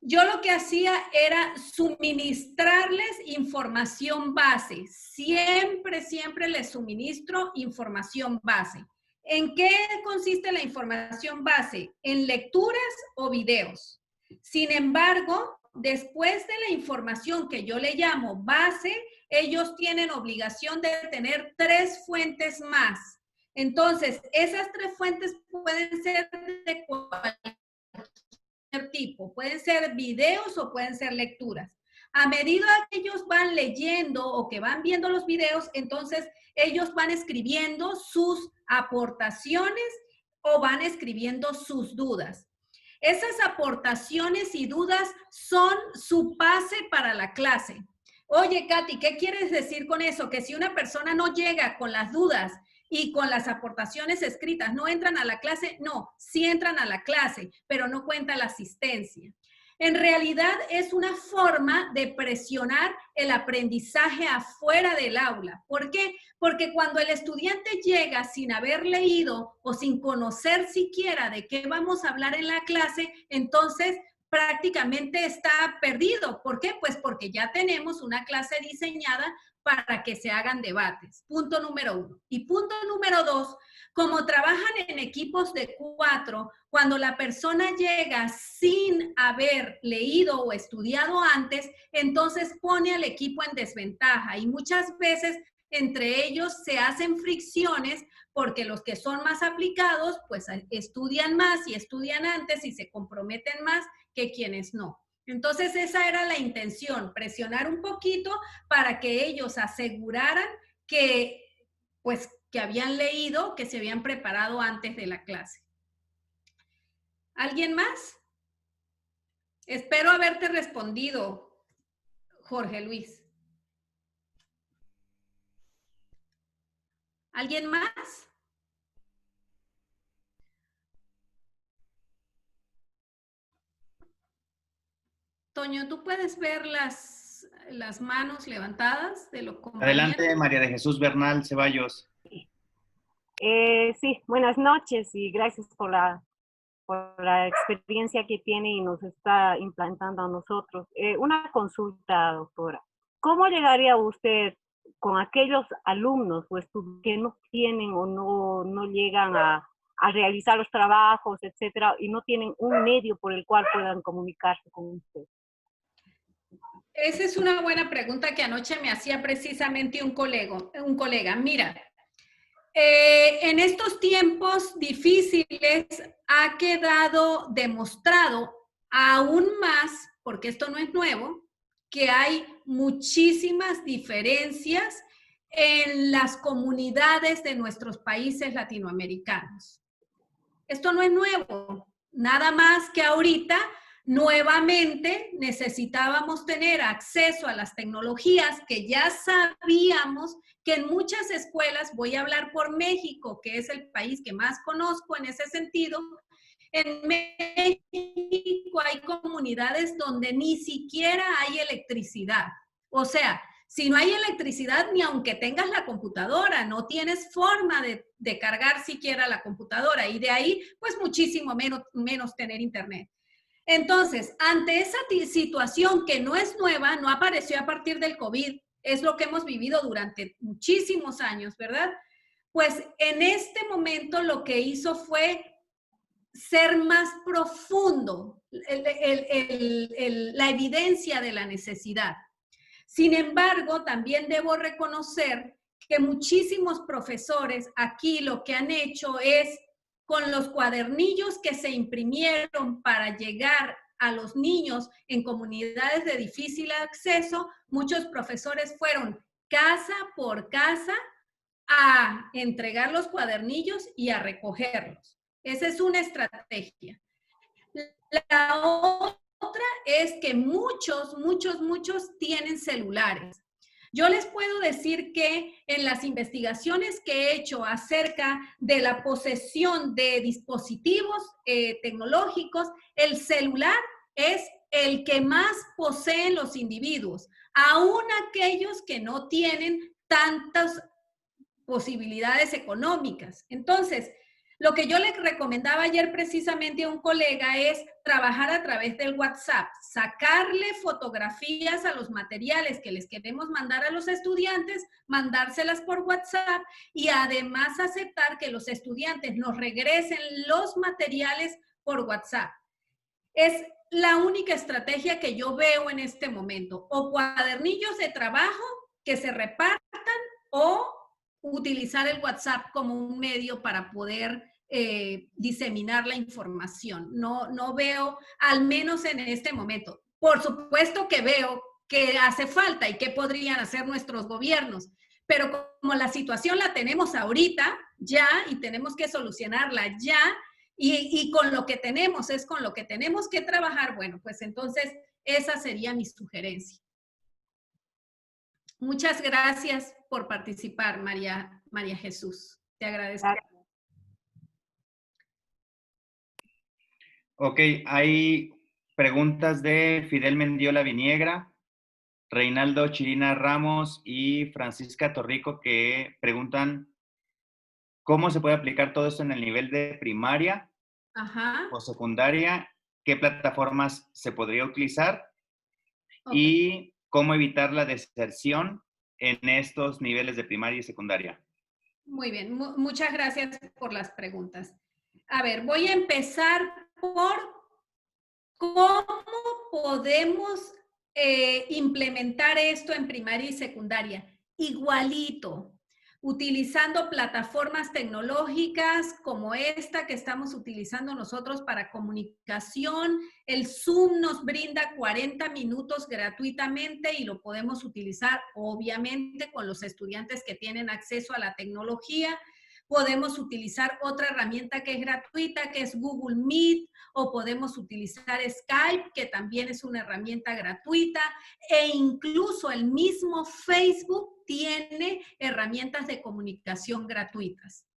Yo lo que hacía era suministrarles información base. Siempre les suministro información base. ¿En qué consiste la información base? En lecturas o videos. Sin embargo, después de la información que yo le llamo base, ellos tienen obligación de tener 3 fuentes más. Entonces, esas 3 fuentes pueden ser de cualquier tipo, pueden ser videos o pueden ser lecturas. A medida que ellos van leyendo o que van viendo los videos, entonces ellos van escribiendo sus aportaciones o van escribiendo sus dudas. Esas aportaciones y dudas son su pase para la clase. Oye, Katy, ¿qué quieres decir con eso? Que si una persona no llega con las dudas y con las aportaciones escritas, ¿no entran a la clase? No, sí entran a la clase, pero no cuenta la asistencia. En realidad es una forma de presionar el aprendizaje afuera del aula. ¿Por qué? Porque cuando el estudiante llega sin haber leído o sin conocer siquiera de qué vamos a hablar en la clase, entonces prácticamente está perdido. ¿Por qué? Pues porque ya tenemos una clase diseñada para que se hagan debates. Punto número 1. Y punto número 2, como trabajan en equipos de 4, cuando la persona llega sin haber leído o estudiado antes, entonces pone al equipo en desventaja y muchas veces entre ellos se hacen fricciones porque los que son más aplicados pues estudian más y estudian antes y se comprometen más que quienes no. Entonces esa era la intención, presionar un poquito para que ellos aseguraran que pues que habían leído, que se habían preparado antes de la clase. ¿Alguien más? Espero haberte respondido, Jorge Luis. ¿Alguien más? Toño, ¿tú puedes ver las manos levantadas de los compañeros? Adelante, María de Jesús Bernal Ceballos. Sí, buenas noches y gracias por la experiencia que tiene y nos está implantando a nosotros. Una consulta, doctora. ¿Cómo llegaría usted con aquellos alumnos o estudiantes que no tienen o no llegan a realizar los trabajos, etcétera, y no tienen un medio por el cual puedan comunicarse con usted? Esa es una buena pregunta que anoche me hacía precisamente un colega. Mira, en estos tiempos difíciles ha quedado demostrado aún más, porque esto no es nuevo, que hay muchísimas diferencias en las comunidades de nuestros países latinoamericanos. Esto no es nuevo, nada más que ahorita nuevamente necesitábamos tener acceso a las tecnologías que ya sabíamos que en muchas escuelas, voy a hablar por México, que es el país que más conozco en ese sentido, en México hay comunidades donde ni siquiera hay electricidad. O sea, si no hay electricidad, ni aunque tengas la computadora, no tienes forma de cargar siquiera la computadora y de ahí, pues muchísimo menos tener internet. Entonces, ante esa situación que no es nueva, no apareció a partir del COVID, es lo que hemos vivido durante muchísimos años, ¿verdad? Pues en este momento lo que hizo fue ser más profundo la evidencia de la necesidad. Sin embargo, también debo reconocer que muchísimos profesores aquí lo que han hecho es, con los cuadernillos que se imprimieron para llegar a los niños en comunidades de difícil acceso, muchos profesores fueron casa por casa a entregar los cuadernillos y a recogerlos. Esa es una estrategia. La otra es que muchos tienen celulares. Yo les puedo decir que en las investigaciones que he hecho acerca de la posesión de dispositivos tecnológicos, el celular es el que más poseen los individuos, aún aquellos que no tienen tantas posibilidades económicas. Entonces, lo que yo le recomendaba ayer precisamente a un colega es trabajar a través del WhatsApp, sacarle fotografías a los materiales que les queremos mandar a los estudiantes, mandárselas por WhatsApp y además aceptar que los estudiantes nos regresen los materiales por WhatsApp. Es la única estrategia que yo veo en este momento, o cuadernillos de trabajo que se repartan o utilizar el WhatsApp como un medio para poder diseminar la información. No veo, al menos en este momento. Por supuesto que veo que hace falta y que podrían hacer nuestros gobiernos, pero como la situación la tenemos ahorita, ya, y tenemos que solucionarla ya, y con lo que tenemos, es con lo que tenemos que trabajar, bueno, pues entonces esa sería mi sugerencia. Muchas gracias por participar, María Jesús. Te agradezco. Ok, hay preguntas de Fidel Mendiola Viniegra, Reinaldo Chirina Ramos y Francisca Torrico, que preguntan cómo se puede aplicar todo esto en el nivel de primaria o secundaria, qué plataformas se podría utilizar y cómo evitar la deserción en estos niveles de primaria y secundaria. Muy bien, muchas gracias por las preguntas. A ver, voy a empezar por cómo podemos implementar esto en primaria y secundaria. Igualito, utilizando plataformas tecnológicas como esta que estamos utilizando nosotros para comunicación. El Zoom nos brinda 40 minutos gratuitamente y lo podemos utilizar obviamente con los estudiantes que tienen acceso a la tecnología. Podemos utilizar otra herramienta que es gratuita, que es Google Meet, o podemos utilizar Skype, que también es una herramienta gratuita, e incluso el mismo Facebook tiene herramientas de comunicación gratuitas.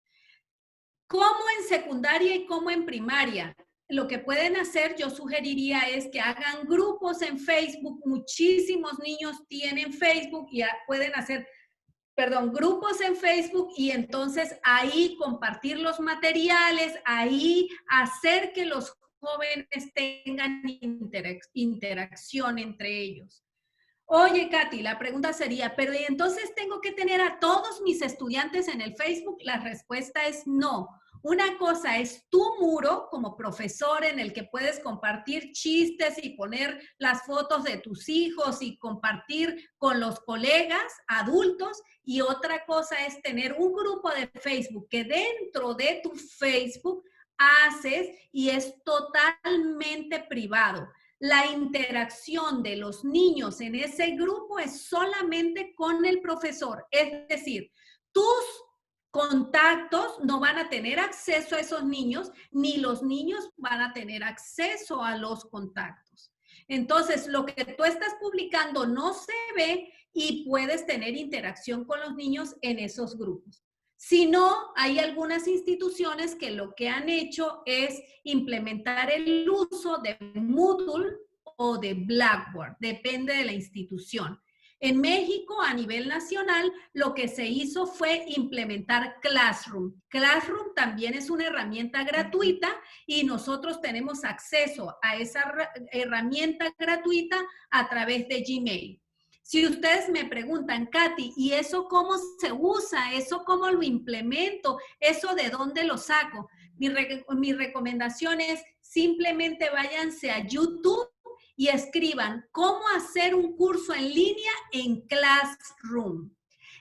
¿Cómo en secundaria y cómo en primaria? Lo que pueden hacer, yo sugeriría, es que hagan grupos en Facebook. Muchísimos niños tienen Facebook y pueden hacer grupos en Facebook, y entonces ahí compartir los materiales, ahí hacer que los jóvenes tengan interacción entre ellos. Oye, Katy, la pregunta sería, ¿pero entonces tengo que tener a todos mis estudiantes en el Facebook? La respuesta es no. Una cosa es tu muro como profesor en el que puedes compartir chistes y poner las fotos de tus hijos y compartir con los colegas adultos, y otra cosa es tener un grupo de Facebook que dentro de tu Facebook haces y es totalmente privado. La interacción de los niños en ese grupo es solamente con el profesor, es decir, tus contactos no van a tener acceso a esos niños, ni los niños van a tener acceso a los contactos. Entonces, lo que tú estás publicando no se ve y puedes tener interacción con los niños en esos grupos. Si no, hay algunas instituciones que lo que han hecho es implementar el uso de Moodle o de Blackboard, depende de la institución. En México, a nivel nacional, lo que se hizo fue implementar Classroom. Classroom también es una herramienta gratuita y nosotros tenemos acceso a esa herramienta gratuita a través de Gmail. Si ustedes me preguntan, Katy, ¿y eso cómo se usa? ¿Eso cómo lo implemento? ¿Eso de dónde lo saco? Mi recomendación es simplemente váyanse a YouTube y escriban cómo hacer un curso en línea en Classroom.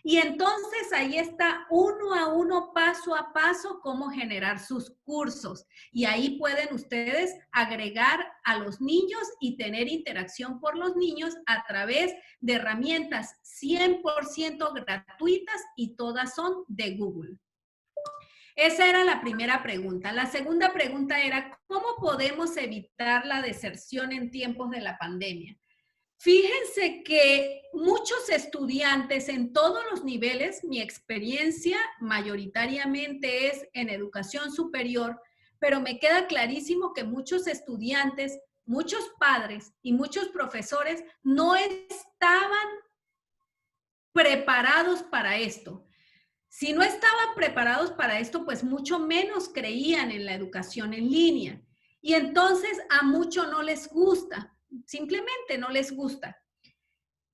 Y entonces ahí está uno a uno, paso a paso, cómo generar sus cursos. Y ahí pueden ustedes agregar a los niños y tener interacción por los niños a través de herramientas 100% gratuitas y todas son de Google. Esa era la primera pregunta. La segunda pregunta era, ¿cómo podemos evitar la deserción en tiempos de la pandemia? Fíjense que muchos estudiantes en todos los niveles, mi experiencia mayoritariamente es en educación superior, pero me queda clarísimo que muchos estudiantes, muchos padres y muchos profesores no estaban preparados para esto. Si no estaban preparados para esto, pues mucho menos creían en la educación en línea. Y entonces a muchos no les gusta, simplemente no les gusta.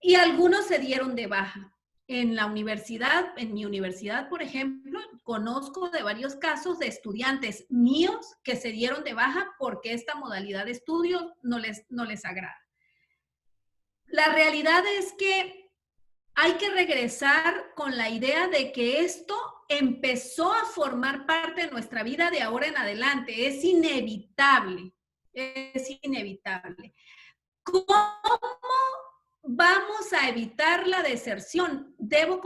Y algunos se dieron de baja. En la universidad, en mi universidad, por ejemplo, conozco de varios casos de estudiantes míos que se dieron de baja porque esta modalidad de estudio no les agrada. La realidad es que hay que regresar con la idea de que esto empezó a formar parte de nuestra vida de ahora en adelante. Es inevitable, es inevitable. ¿Cómo vamos a evitar la deserción. Debo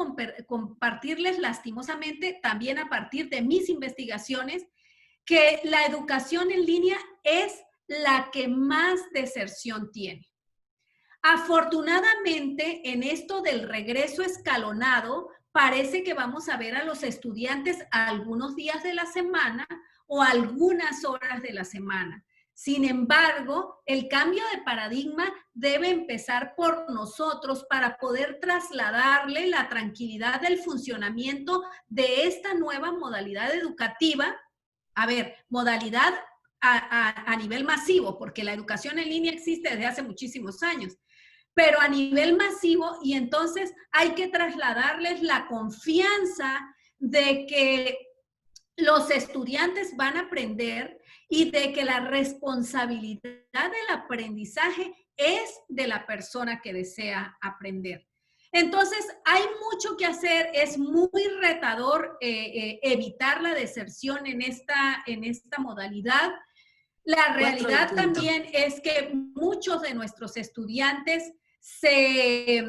compartirles lastimosamente, también a partir de mis investigaciones, que la educación en línea es la que más deserción tiene. Afortunadamente, en esto del regreso escalonado, parece que vamos a ver a los estudiantes algunos días de la semana o algunas horas de la semana. Sin embargo, el cambio de paradigma debe empezar por nosotros para poder trasladarle la tranquilidad del funcionamiento de esta nueva modalidad educativa. A ver, modalidad a nivel masivo, porque la educación en línea existe desde hace muchísimos años, pero a nivel masivo, y entonces hay que trasladarles la confianza de que los estudiantes van a aprender y de que la responsabilidad del aprendizaje es de la persona que desea aprender. Entonces, hay mucho que hacer, es muy retador evitar la deserción en esta modalidad. La realidad también es que muchos de nuestros estudiantes se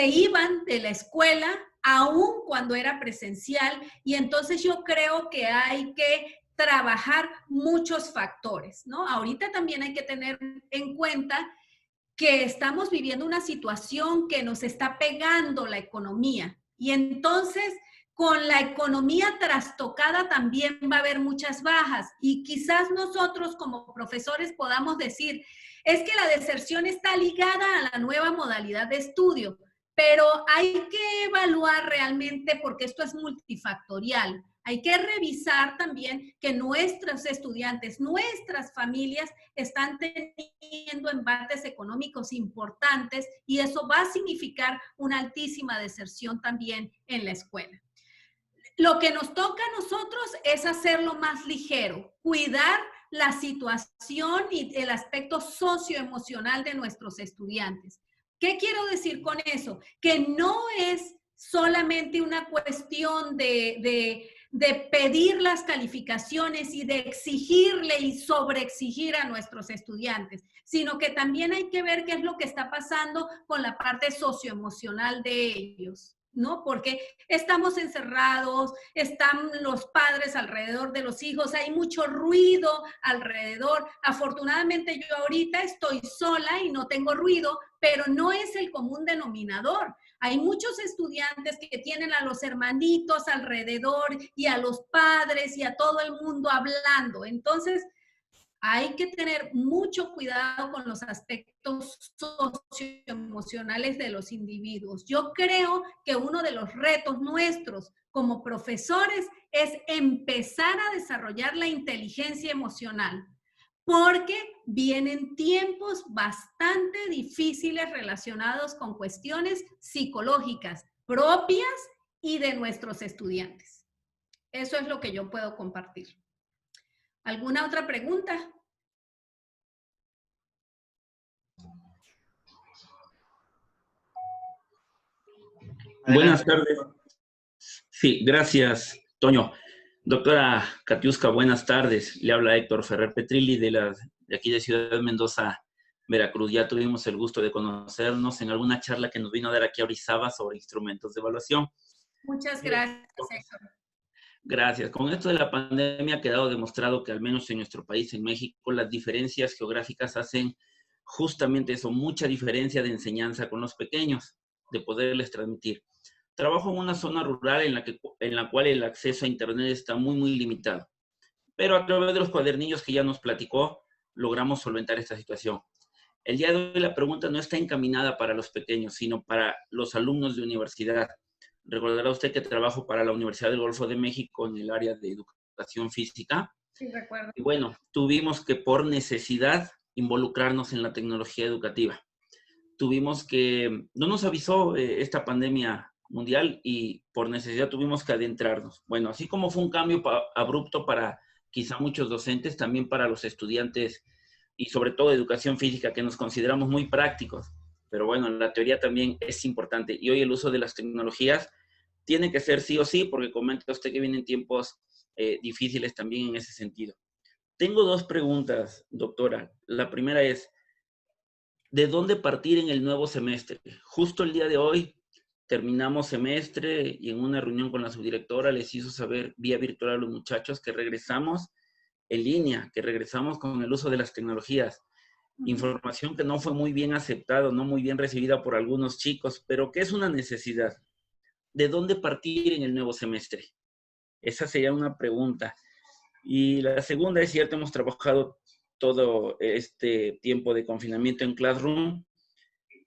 iban de la escuela aún cuando era presencial, y entonces yo creo que hay que trabajar muchos factores, ¿no? Ahorita también hay que tener en cuenta que estamos viviendo una situación que nos está pegando la economía, y entonces con la economía trastocada también va a haber muchas bajas, y quizás nosotros como profesores podamos decir, es que la deserción está ligada a la nueva modalidad de estudio, pero hay que evaluar realmente porque esto es multifactorial. Hay que revisar también que nuestros estudiantes, nuestras familias están teniendo embates económicos importantes, y eso va a significar una altísima deserción también en la escuela. Lo que nos toca a nosotros es hacerlo más ligero, cuidar la situación y el aspecto socioemocional de nuestros estudiantes. ¿Qué quiero decir con eso? Que no es solamente una cuestión de pedir las calificaciones y de exigirle y sobreexigir a nuestros estudiantes, sino que también hay que ver qué es lo que está pasando con la parte socioemocional de ellos, ¿no? Porque estamos encerrados, están los padres alrededor de los hijos, hay mucho ruido alrededor. Afortunadamente yo ahorita estoy sola y no tengo ruido, pero no es el común denominador. Hay muchos estudiantes que tienen a los hermanitos alrededor y a los padres y a todo el mundo hablando. Entonces, hay que tener mucho cuidado con los aspectos socioemocionales de los individuos. Yo creo que uno de los retos nuestros como profesores es empezar a desarrollar la inteligencia emocional, porque vienen tiempos bastante difíciles relacionados con cuestiones psicológicas propias y de nuestros estudiantes. Eso es lo que yo puedo compartir. ¿Alguna otra pregunta? Buenas tardes. Sí, gracias, Toño. Doctora Katiuska, buenas tardes. Le habla Héctor Ferrer Petrilli de aquí de Ciudad Mendoza, Veracruz. Ya tuvimos el gusto de conocernos en alguna charla que nos vino a dar aquí a Orizaba sobre instrumentos de evaluación. Muchas gracias, Héctor. Gracias. Con esto de la pandemia ha quedado demostrado que al menos en nuestro país, en México, las diferencias geográficas hacen justamente eso, mucha diferencia de enseñanza con los pequeños, de poderles transmitir. Trabajo en una zona rural en la cual el acceso a Internet está muy, muy limitado. Pero a través de los cuadernillos que ya nos platicó, logramos solventar esta situación. El día de hoy la pregunta no está encaminada para los pequeños, sino para los alumnos de universidad. Recordará usted que trabajo para la Universidad del Golfo de México en el área de educación física. Sí, recuerdo. Y bueno, tuvimos que por necesidad involucrarnos en la tecnología educativa. No nos avisó esta pandemia mundial y por necesidad tuvimos que adentrarnos. Bueno, así como fue un cambio abrupto para quizá muchos docentes, también para los estudiantes y sobre todo de educación física, que nos consideramos muy prácticos. Pero bueno, la teoría también es importante. Y hoy el uso de las tecnologías tiene que ser sí o sí, porque comenta usted que vienen tiempos difíciles también en ese sentido. Tengo dos preguntas, doctora. La primera es, ¿de dónde partir en el nuevo semestre? Justo el día de hoy terminamos semestre y en una reunión con la subdirectora les hizo saber vía virtual a los muchachos que regresamos en línea, que regresamos con el uso de las tecnologías. Información que no fue muy bien aceptada, no muy bien recibida por algunos chicos, pero que es una necesidad. ¿De dónde partir en el nuevo semestre? Esa sería una pregunta. Y la segunda es cierto, hemos trabajado todo este tiempo de confinamiento en Classroom.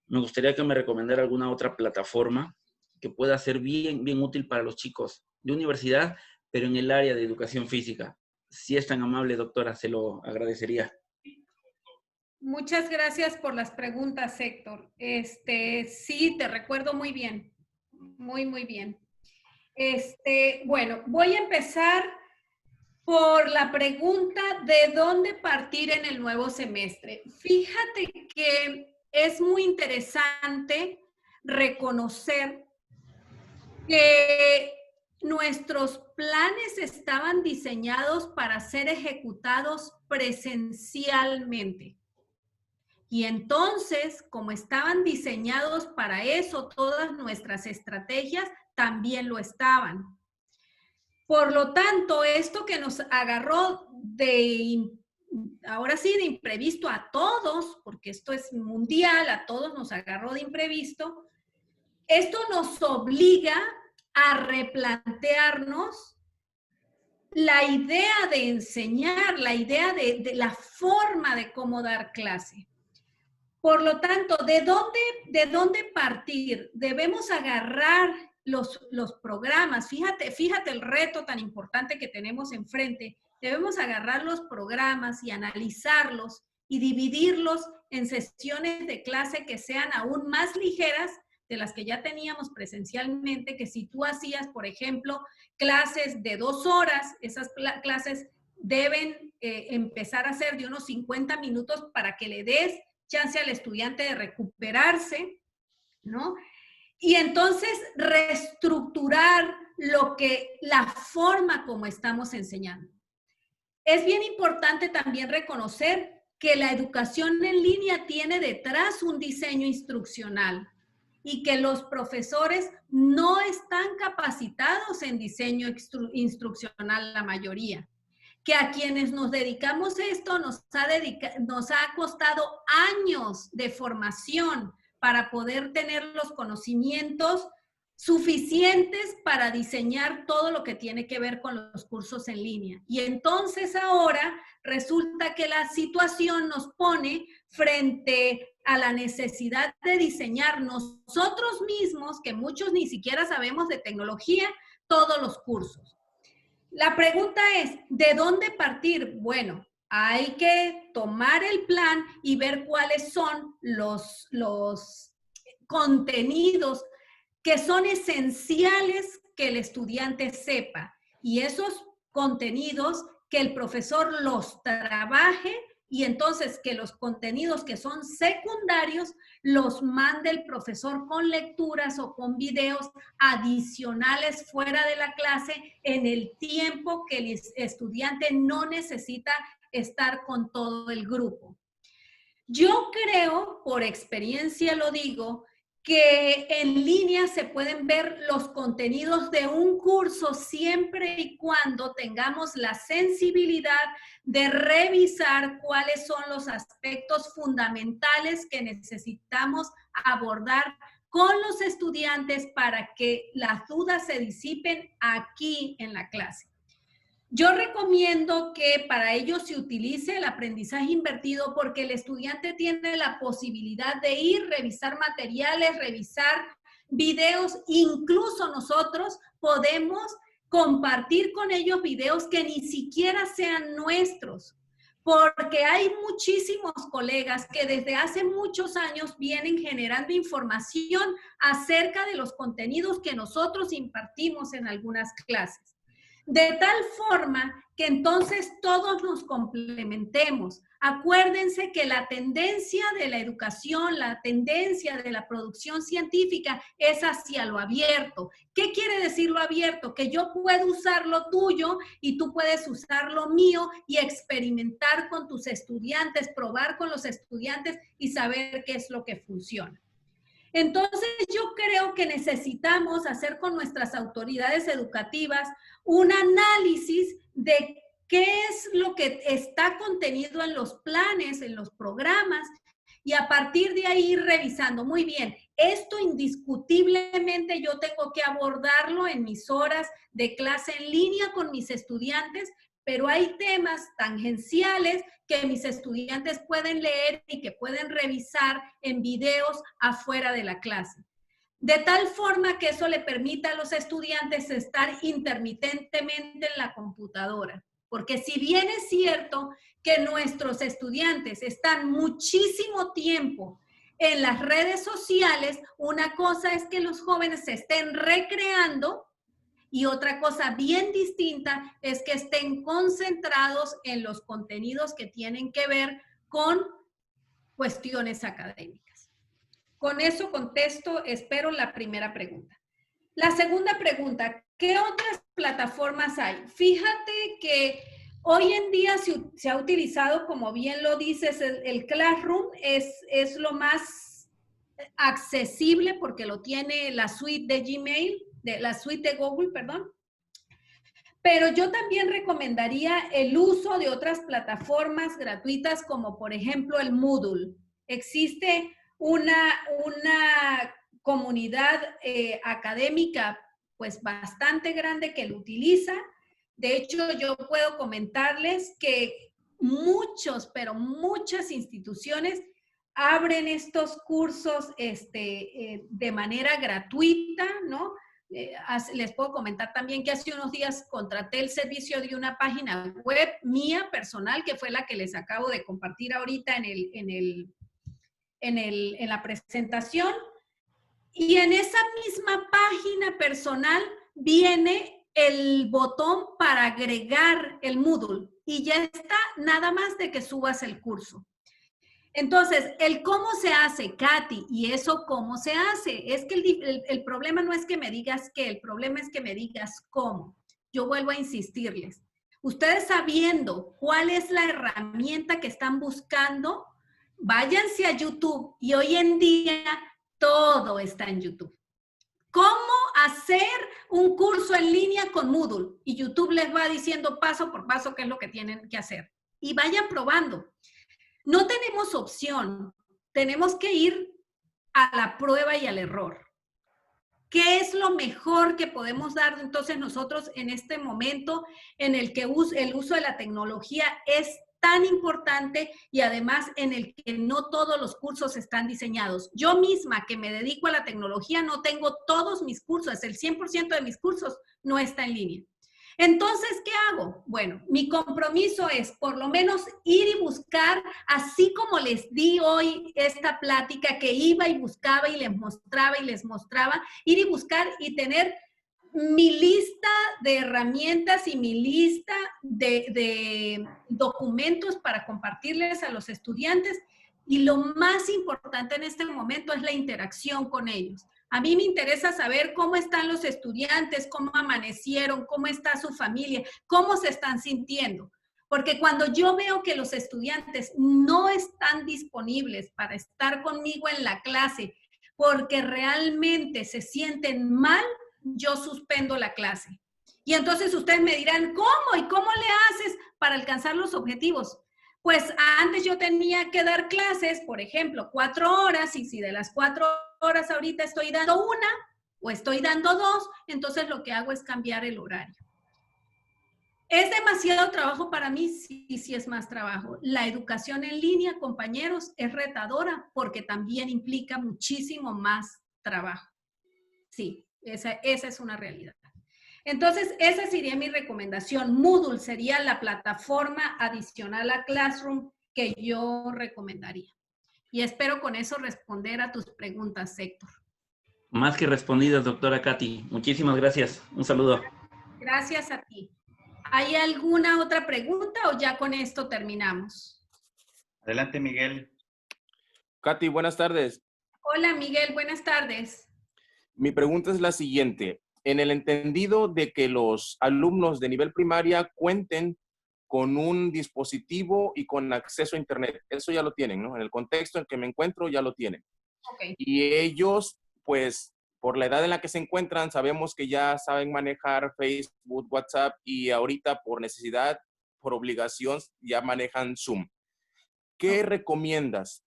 Me gustaría que me recomendara alguna otra plataforma que pueda ser bien útil para los chicos de universidad, pero en el área de educación física. Si es tan amable, doctora, se lo agradecería. Muchas gracias por las preguntas, Héctor. Sí, te recuerdo muy bien. Muy bien. Bueno, voy a empezar por la pregunta de dónde partir en el nuevo semestre. Fíjate que es muy interesante reconocer que nuestros planes estaban diseñados para ser ejecutados presencialmente. Y entonces, como estaban diseñados para eso, todas nuestras estrategias también lo estaban. Por lo tanto, esto que nos agarró ahora sí, de imprevisto a todos, porque esto es mundial, a todos nos agarró de imprevisto, esto nos obliga a replantearnos la idea de enseñar, la idea de la forma de cómo dar clase. Por lo tanto, ¿de dónde partir? Debemos agarrar los programas. Fíjate el reto tan importante que tenemos enfrente. Debemos agarrar los programas y analizarlos y dividirlos en sesiones de clase que sean aún más ligeras de las que ya teníamos presencialmente, que si tú hacías, por ejemplo, clases de 2 horas, esas clases deben empezar a ser de unos 50 minutos para que le des chance al estudiante de recuperarse, ¿no? Y entonces reestructurar la forma como estamos enseñando. Es bien importante también reconocer que la educación en línea tiene detrás un diseño instruccional y que los profesores no están capacitados en diseño instruccional la mayoría. Que a quienes nos dedicamos a esto nos ha costado años de formación para poder tener los conocimientos suficientes para diseñar todo lo que tiene que ver con los cursos en línea. Y entonces ahora resulta que la situación nos pone frente a la necesidad de diseñar nosotros mismos, que muchos ni siquiera sabemos de tecnología, todos los cursos. La pregunta es, ¿de dónde partir? Bueno, hay que tomar el plan y ver cuáles son los contenidos que son esenciales que el estudiante sepa. Y esos contenidos, que el profesor los trabaje y entonces que los contenidos que son secundarios los mande el profesor con lecturas o con videos adicionales fuera de la clase en el tiempo que el estudiante no necesita estar con todo el grupo. Yo creo, por experiencia lo digo, que en línea se pueden ver los contenidos de un curso siempre y cuando tengamos la sensibilidad de revisar cuáles son los aspectos fundamentales que necesitamos abordar con los estudiantes para que las dudas se disipen aquí en la clase. Yo recomiendo que para ello se utilice el aprendizaje invertido porque el estudiante tiene la posibilidad de ir, revisar materiales, revisar videos. Incluso nosotros podemos compartir con ellos videos que ni siquiera sean nuestros, porque hay muchísimos colegas que desde hace muchos años vienen generando información acerca de los contenidos que nosotros impartimos en algunas clases. de tal forma que entonces todos nos complementemos. Acuérdense que la tendencia de la educación, la tendencia de la producción científica es hacia lo abierto. ¿Qué quiere decir lo abierto? Que yo puedo usar lo tuyo y tú puedes usar lo mío y experimentar con tus estudiantes, probar con los estudiantes y saber qué es lo que funciona. Entonces, yo creo que necesitamos hacer con nuestras autoridades educativas un análisis de qué es lo que está contenido en los planes, en los programas, y a partir de ahí ir revisando. Muy bien, esto indiscutiblemente yo tengo que abordarlo en mis horas de clase en línea con mis estudiantes, pero hay temas tangenciales que mis estudiantes pueden leer y que pueden revisar en videos afuera de la clase. De tal forma que eso le permita a los estudiantes estar intermitentemente en la computadora. Porque si bien es cierto que nuestros estudiantes están muchísimo tiempo en las redes sociales, una cosa es que los jóvenes se estén recreando y otra cosa bien distinta es que estén concentrados en los contenidos que tienen que ver con cuestiones académicas. Con eso contesto, espero, la primera pregunta. La segunda pregunta, ¿qué otras plataformas hay? Fíjate que hoy en día se ha utilizado, como bien lo dices, el Classroom es lo más accesible porque lo tiene la suite de Gmail, la suite de Google, perdón. Pero yo también recomendaría el uso de otras plataformas gratuitas como por ejemplo el Moodle. Existe una comunidad académica pues bastante grande que lo utiliza. De hecho, yo puedo comentarles que muchos, pero muchas instituciones abren estos cursos de manera gratuita, ¿no? Les puedo comentar también que hace unos días contraté el servicio de una página web mía personal, que fue la que les acabo de compartir ahorita en la presentación. Y en esa misma página personal viene el botón para agregar el Moodle y ya está, nada más de que subas el curso. Entonces, el cómo se hace, Katy, y eso cómo se hace, es que el problema no es que me digas qué, el problema es que me digas cómo. Yo vuelvo a insistirles. Ustedes sabiendo cuál es la herramienta que están buscando, váyanse a YouTube y hoy en día todo está en YouTube. ¿Cómo hacer un curso en línea con Moodle? Y YouTube les va diciendo paso por paso qué es lo que tienen que hacer. Y vayan probando. No tenemos opción, tenemos que ir a la prueba y al error. ¿Qué es lo mejor que podemos dar entonces nosotros en este momento en el que el uso de la tecnología es tan importante y además en el que no todos los cursos están diseñados? Yo misma que me dedico a la tecnología no tengo todos mis cursos, el 100% de mis cursos no está en línea. Entonces, ¿qué hago? Bueno, mi compromiso es por lo menos ir y buscar, así como les di hoy esta plática que iba y buscaba y les mostraba, ir y buscar y tener mi lista de herramientas y mi lista de documentos para compartirles a los estudiantes. Y lo más importante en este momento es la interacción con ellos. A mí me interesa saber cómo están los estudiantes, cómo amanecieron, cómo está su familia, cómo se están sintiendo. Porque cuando yo veo que los estudiantes no están disponibles para estar conmigo en la clase porque realmente se sienten mal, yo suspendo la clase. Y entonces ustedes me dirán, ¿cómo? ¿Y cómo le haces para alcanzar los objetivos? Pues antes yo tenía que dar clases, por ejemplo, 4 horas, y si de las 4 horas ahorita estoy dando 1 o estoy dando 2, entonces lo que hago es cambiar el horario. ¿Es demasiado trabajo para mí? Sí, sí es más trabajo. La educación en línea, compañeros, es retadora porque también implica muchísimo más trabajo. Sí, esa es una realidad. Entonces, esa sería mi recomendación. Moodle sería la plataforma adicional a Classroom que yo recomendaría. Y espero con eso responder a tus preguntas, Héctor. Más que respondidas, doctora Katy. Muchísimas gracias. Un saludo. Gracias a ti. ¿Hay alguna otra pregunta o ya con esto terminamos? Adelante, Miguel. Katy, buenas tardes. Hola, Miguel, buenas tardes. Mi pregunta es la siguiente. En el entendido de que los alumnos de nivel primaria cuenten con un dispositivo y con acceso a Internet. Eso ya lo tienen, ¿no? En el contexto en que me encuentro ya lo tienen. Okay. Y ellos, pues, por la edad en la que se encuentran, sabemos que ya saben manejar Facebook, WhatsApp y ahorita por necesidad, por obligación, ya manejan Zoom. ¿Qué recomiendas?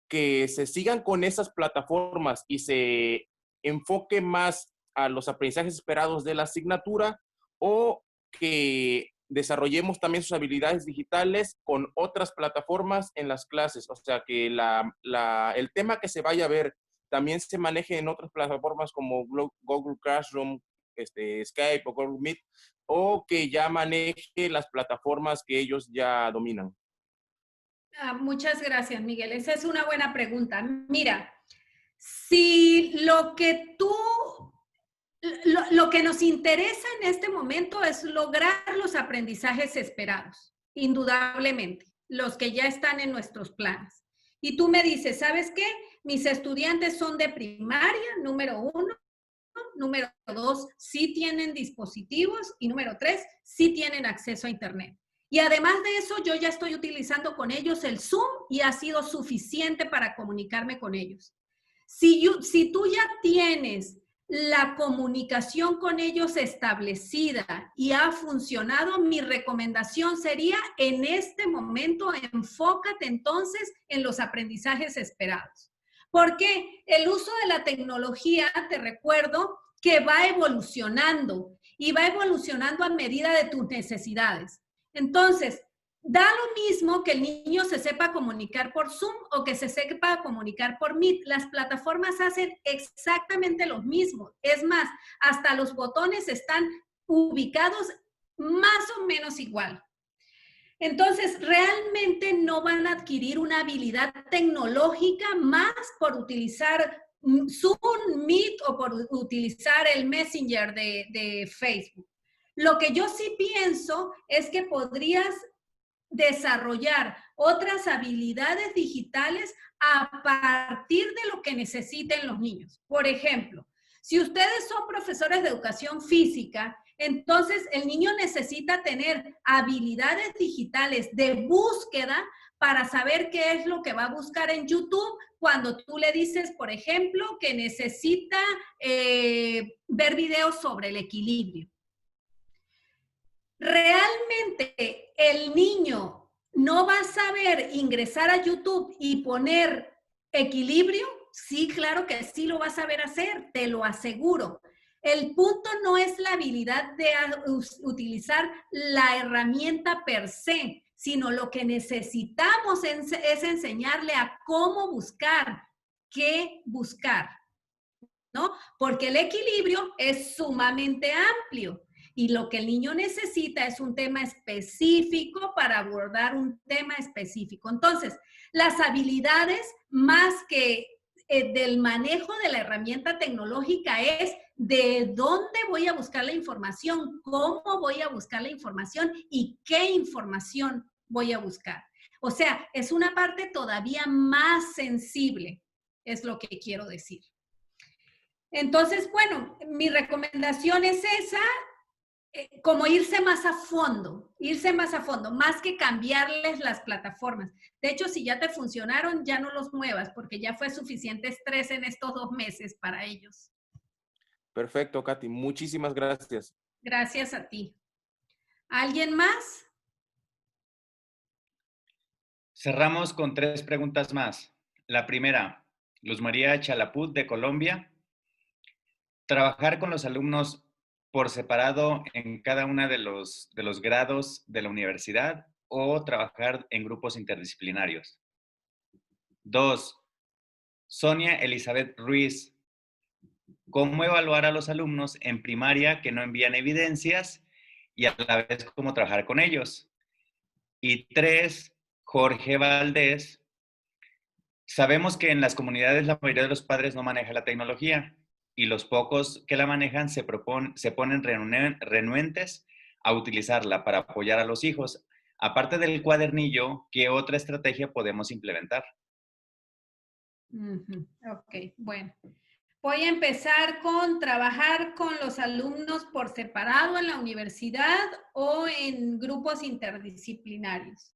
¿Que se sigan con esas plataformas y se enfoque más a los aprendizajes esperados de la asignatura o que desarrollemos también sus habilidades digitales con otras plataformas en las clases? O sea, que el tema que se vaya a ver también se maneje en otras plataformas como Google Classroom, Skype o Google Meet, o que ya maneje las plataformas que ellos ya dominan. Muchas gracias, Miguel. Esa es una buena pregunta. Mira, si lo que nos interesa en este momento es lograr los aprendizajes esperados, indudablemente, los que ya están en nuestros planes. Y tú me dices, ¿sabes qué? Mis estudiantes son de primaria, número 1. Número 2, sí tienen dispositivos. Y número 3, sí tienen acceso a Internet. Y además de eso, yo ya estoy utilizando con ellos el Zoom y ha sido suficiente para comunicarme con ellos. Si tú ya tienes la comunicación con ellos establecida y ha funcionado, mi recomendación sería, en este momento, enfócate entonces en los aprendizajes esperados. Porque el uso de la tecnología, te recuerdo, que va evolucionando y va evolucionando a medida de tus necesidades. Entonces, da lo mismo que el niño se sepa comunicar por Zoom o que se sepa comunicar por Meet. Las plataformas hacen exactamente lo mismo. Es más, hasta los botones están ubicados más o menos igual. Entonces, realmente no van a adquirir una habilidad tecnológica más por utilizar Zoom, Meet o por utilizar el Messenger de Facebook. Lo que yo sí pienso es que podrías desarrollar otras habilidades digitales a partir de lo que necesiten los niños. Por ejemplo, si ustedes son profesores de educación física, entonces el niño necesita tener habilidades digitales de búsqueda para saber qué es lo que va a buscar en YouTube cuando tú le dices, por ejemplo, que necesita ver videos sobre el equilibrio. Realmente el niño no va a saber ingresar a YouTube y poner equilibrio. Sí, claro que sí lo va a saber hacer, te lo aseguro. El punto no es la habilidad de utilizar la herramienta per se, sino lo que necesitamos es enseñarle a cómo buscar, qué buscar, ¿no? Porque el equilibrio es sumamente amplio. Y lo que el niño necesita es un tema específico para abordar un tema específico. Entonces, las habilidades más que del manejo de la herramienta tecnológica es de dónde voy a buscar la información, cómo voy a buscar la información y qué información voy a buscar. O sea, es una parte todavía más sensible, es lo que quiero decir. Entonces, bueno, mi recomendación es esa. Como irse más a fondo, más que cambiarles las plataformas. De hecho, si ya te funcionaron, ya no los muevas, porque ya fue suficiente estrés en estos 2 meses para ellos. Perfecto, Katy. Muchísimas gracias. Gracias a ti. ¿Alguien más? Cerramos con 3 preguntas más. La primera, Luz María Chalaput, de Colombia. Trabajar con los alumnos por separado en cada uno de los grados de la universidad o trabajar en grupos interdisciplinarios. 2. Sonia Elizabeth Ruiz. ¿Cómo evaluar a los alumnos en primaria que no envían evidencias y a la vez cómo trabajar con ellos? Y 3. Jorge Valdés. Sabemos que en las comunidades la mayoría de los padres no maneja la tecnología y los pocos que la manejan se ponen renuentes a utilizarla para apoyar a los hijos. Aparte del cuadernillo, ¿qué otra estrategia podemos implementar? Ok, bueno. Voy a empezar con trabajar con los alumnos por separado en la universidad o en grupos interdisciplinarios.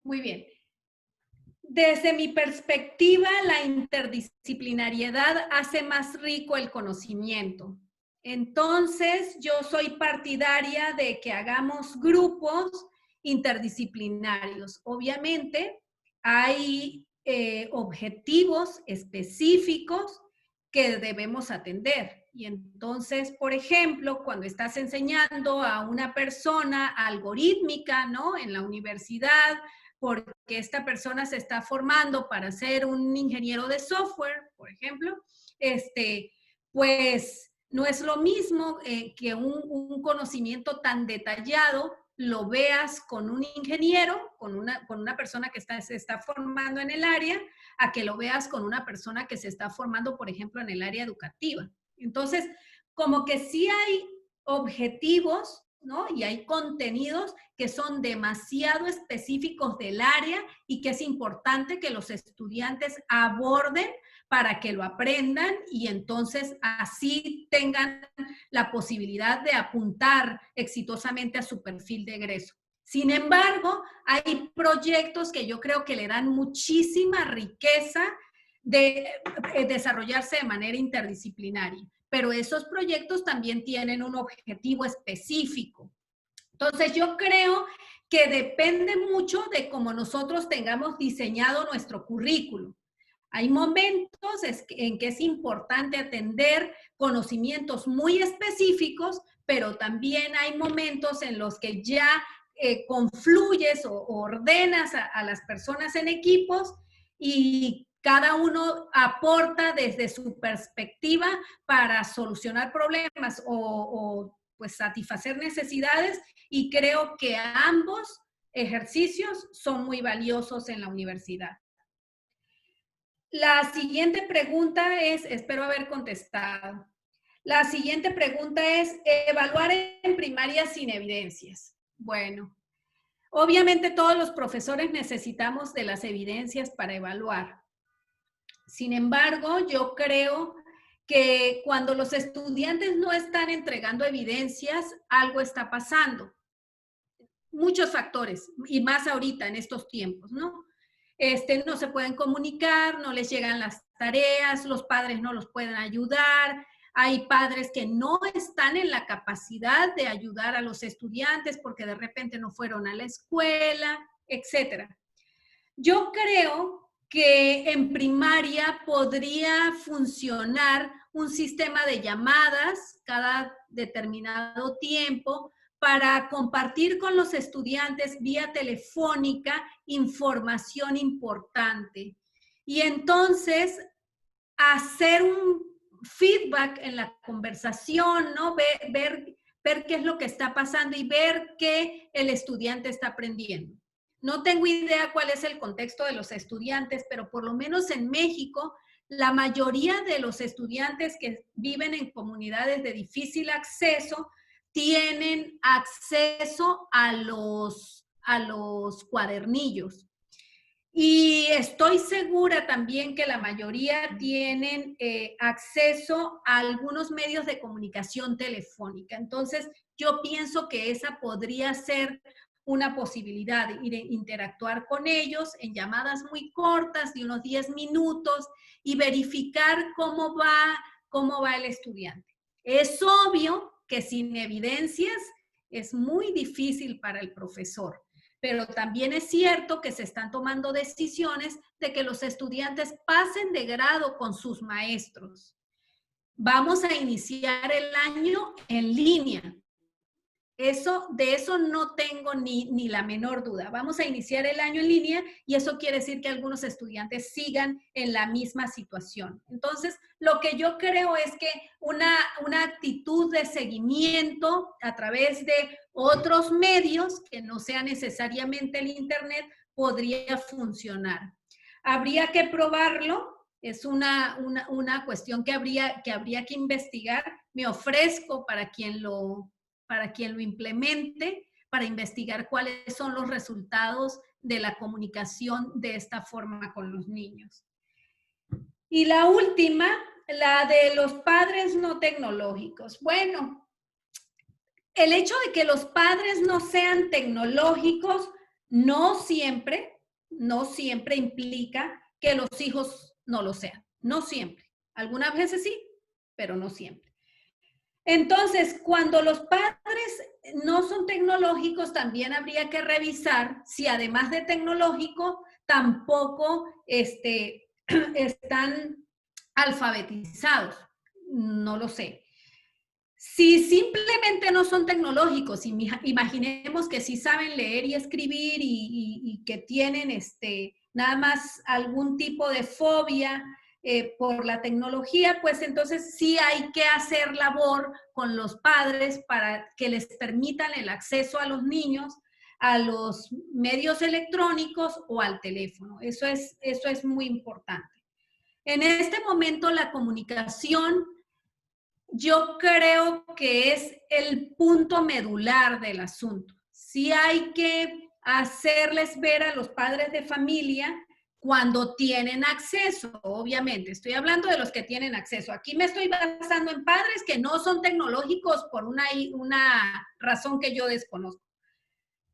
Muy bien. Desde mi perspectiva, la interdisciplinariedad hace más rico el conocimiento. Entonces, yo soy partidaria de que hagamos grupos interdisciplinarios. Obviamente, hay objetivos específicos que debemos atender. Y entonces, por ejemplo, cuando estás enseñando a una persona algorítmica, ¿no? En la universidad, porque esta persona se está formando para ser un ingeniero de software, por ejemplo, pues no es lo mismo que un conocimiento tan detallado lo veas con un ingeniero, con una persona que se está formando en el área, a que lo veas con una persona que se está formando, por ejemplo, en el área educativa. Entonces, como que sí hay objetivos, ¿no? Y hay contenidos que son demasiado específicos del área y que es importante que los estudiantes aborden para que lo aprendan y entonces así tengan la posibilidad de apuntar exitosamente a su perfil de egreso. Sin embargo, hay proyectos que yo creo que le dan muchísima riqueza de desarrollarse de manera interdisciplinaria, pero esos proyectos también tienen un objetivo específico. Entonces, yo creo que depende mucho de cómo nosotros tengamos diseñado nuestro currículo. Hay momentos en que es importante atender conocimientos muy específicos, pero también hay momentos en los que ya confluyes o ordenas a las personas en equipos y cada uno aporta desde su perspectiva para solucionar problemas o pues satisfacer necesidades, y creo que ambos ejercicios son muy valiosos en la universidad. La siguiente pregunta es, espero haber contestado. La siguiente pregunta es, evaluar en primaria sin evidencias. Bueno, obviamente todos los profesores necesitamos de las evidencias para evaluar. Sin embargo, yo creo que cuando los estudiantes no están entregando evidencias, algo está pasando. Muchos factores, y más ahorita en estos tiempos, ¿no? No se pueden comunicar, no les llegan las tareas, los padres no los pueden ayudar, hay padres que no están en la capacidad de ayudar a los estudiantes porque de repente no fueron a la escuela, etc. Yo creo que en primaria podría funcionar un sistema de llamadas cada determinado tiempo para compartir con los estudiantes vía telefónica información importante. Y entonces hacer un feedback en la conversación, ¿no? Ver qué es lo que está pasando y ver qué el estudiante está aprendiendo. No tengo idea cuál es el contexto de los estudiantes, pero por lo menos en México, la mayoría de los estudiantes que viven en comunidades de difícil acceso tienen acceso a los cuadernillos. Y estoy segura también que la mayoría tienen acceso a algunos medios de comunicación telefónica. Entonces, yo pienso que esa podría ser una posibilidad de interactuar con ellos en llamadas muy cortas de unos 10 minutos y verificar cómo va el estudiante. Es obvio que sin evidencias es muy difícil para el profesor, pero también es cierto que se están tomando decisiones de que los estudiantes pasen de grado con sus maestros. Vamos a iniciar el año en línea. De eso no tengo ni la menor duda. Vamos a iniciar el año en línea y eso quiere decir que algunos estudiantes sigan en la misma situación. Entonces, lo que yo creo es que una actitud de seguimiento a través de otros medios, que no sea necesariamente el Internet, podría funcionar. Habría que probarlo. Es una cuestión que habría que investigar. Me ofrezco para quien lo para quien lo implemente, para investigar cuáles son los resultados de la comunicación de esta forma con los niños. Y la última, la de los padres no tecnológicos. Bueno, el hecho de que los padres no sean tecnológicos no siempre implica que los hijos no lo sean. No siempre. Algunas veces sí, pero no siempre. Entonces, cuando los padres no son tecnológicos, también habría que revisar si además de tecnológico, tampoco están alfabetizados. No lo sé. Si simplemente no son tecnológicos, imaginemos que sí saben leer y escribir y que tienen nada más algún tipo de fobia por la tecnología, pues entonces sí hay que hacer labor con los padres para que les permitan el acceso a los niños a los medios electrónicos o al teléfono. Eso es muy importante. En este momento la comunicación yo creo que es el punto medular del asunto. Sí hay que hacerles ver a los padres de familia cuando tienen acceso, obviamente. Estoy hablando de los que tienen acceso. Aquí me estoy basando en padres que no son tecnológicos por una razón que yo desconozco.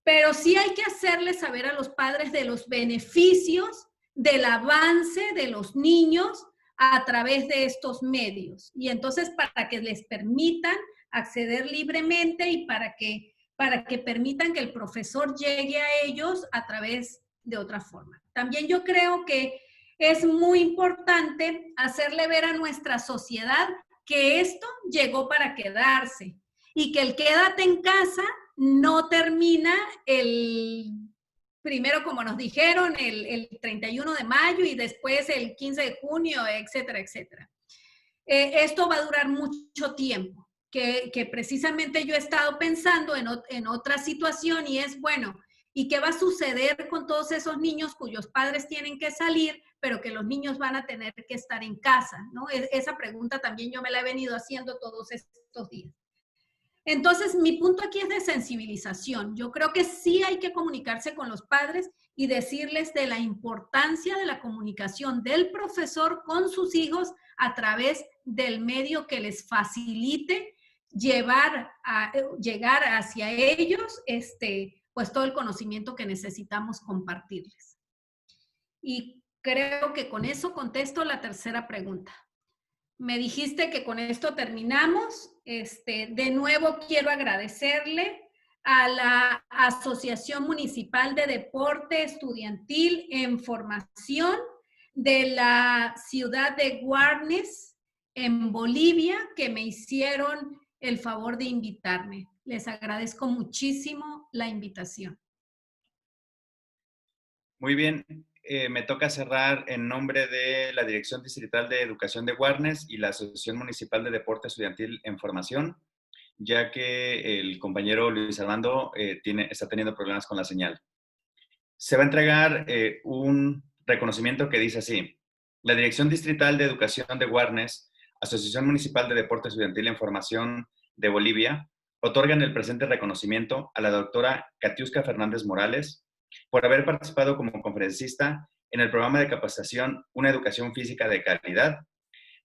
Pero sí hay que hacerles saber a los padres de los beneficios del avance de los niños a través de estos medios. Y entonces para que les permitan acceder libremente y para que permitan que el profesor llegue a ellos a través de otra forma. También yo creo que es muy importante hacerle ver a nuestra sociedad que esto llegó para quedarse y que el quédate en casa no termina primero, como nos dijeron, el 31 de mayo y después el 15 de junio, etcétera, etcétera. Esto va a durar mucho tiempo, que precisamente yo he estado pensando en otra situación y es, bueno, ¿y qué va a suceder con todos esos niños cuyos padres tienen que salir, pero que los niños van a tener que estar en casa, ¿no? Esa pregunta también yo me la he venido haciendo todos estos días. Entonces, mi punto aquí es de sensibilización. Yo creo que sí hay que comunicarse con los padres y decirles de la importancia de la comunicación del profesor con sus hijos a través del medio que les facilite llegar hacia ellos pues todo el conocimiento que necesitamos compartirles. Y creo que con eso contesto la tercera pregunta. Me dijiste que con esto terminamos. De nuevo quiero agradecerle a la Asociación Municipal de Deporte Estudiantil en Formación de la ciudad de Guarnes, en Bolivia, que me hicieron el favor de invitarme. Les agradezco muchísimo la invitación. Muy bien. Me toca cerrar en nombre de la Dirección Distrital de Educación de Guarnes y la Asociación Municipal de Deporte Estudiantil en Formación, ya que el compañero Luis Armando está teniendo problemas con la señal. Se va a entregar un reconocimiento que dice así: la Dirección Distrital de Educación de Guarnes, Asociación Municipal de Deporte Estudiantil en Formación de Bolivia, otorgan el presente reconocimiento a la doctora Katiuska Fernández Morales por haber participado como conferencista en el programa de capacitación Una Educación Física de Calidad,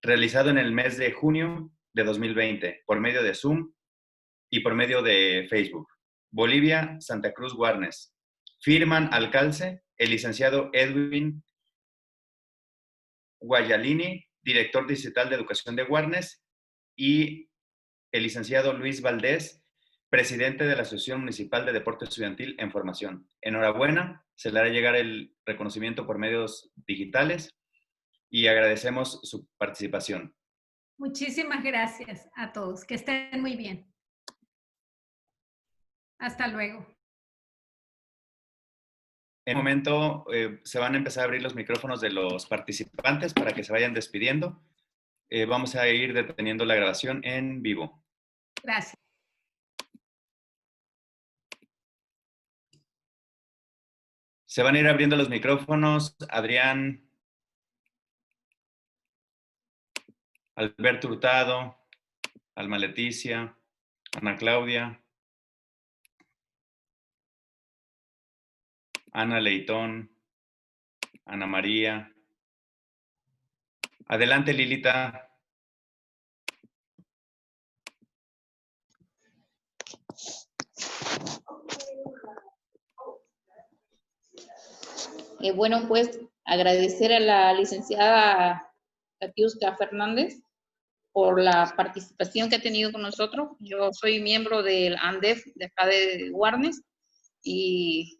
realizado en el mes de junio de 2020 por medio de Zoom y por medio de Facebook. Bolivia, Santa Cruz, Guarnes. Firman al calce el licenciado Edwin Guayalini, director distrital de Educación de Guarnes, y el licenciado Luis Valdés, presidente de la Asociación Municipal de Deporte Estudiantil en Formación. Enhorabuena, se le hará llegar el reconocimiento por medios digitales y agradecemos su participación. Muchísimas gracias a todos. Que estén muy bien. Hasta luego. En un momento se van a empezar a abrir los micrófonos de los participantes para que se vayan despidiendo. Vamos a ir deteniendo la grabación en vivo. Gracias. Se van a ir abriendo los micrófonos. Adrián, Alberto Hurtado, Alma Leticia, Ana Claudia. Ana Leitón. Ana María. Adelante, Lilita. Bueno, pues agradecer a la licenciada Katiuska Fernández por la participación que ha tenido con nosotros. Yo soy miembro del ANDEF de acá de Guarnes y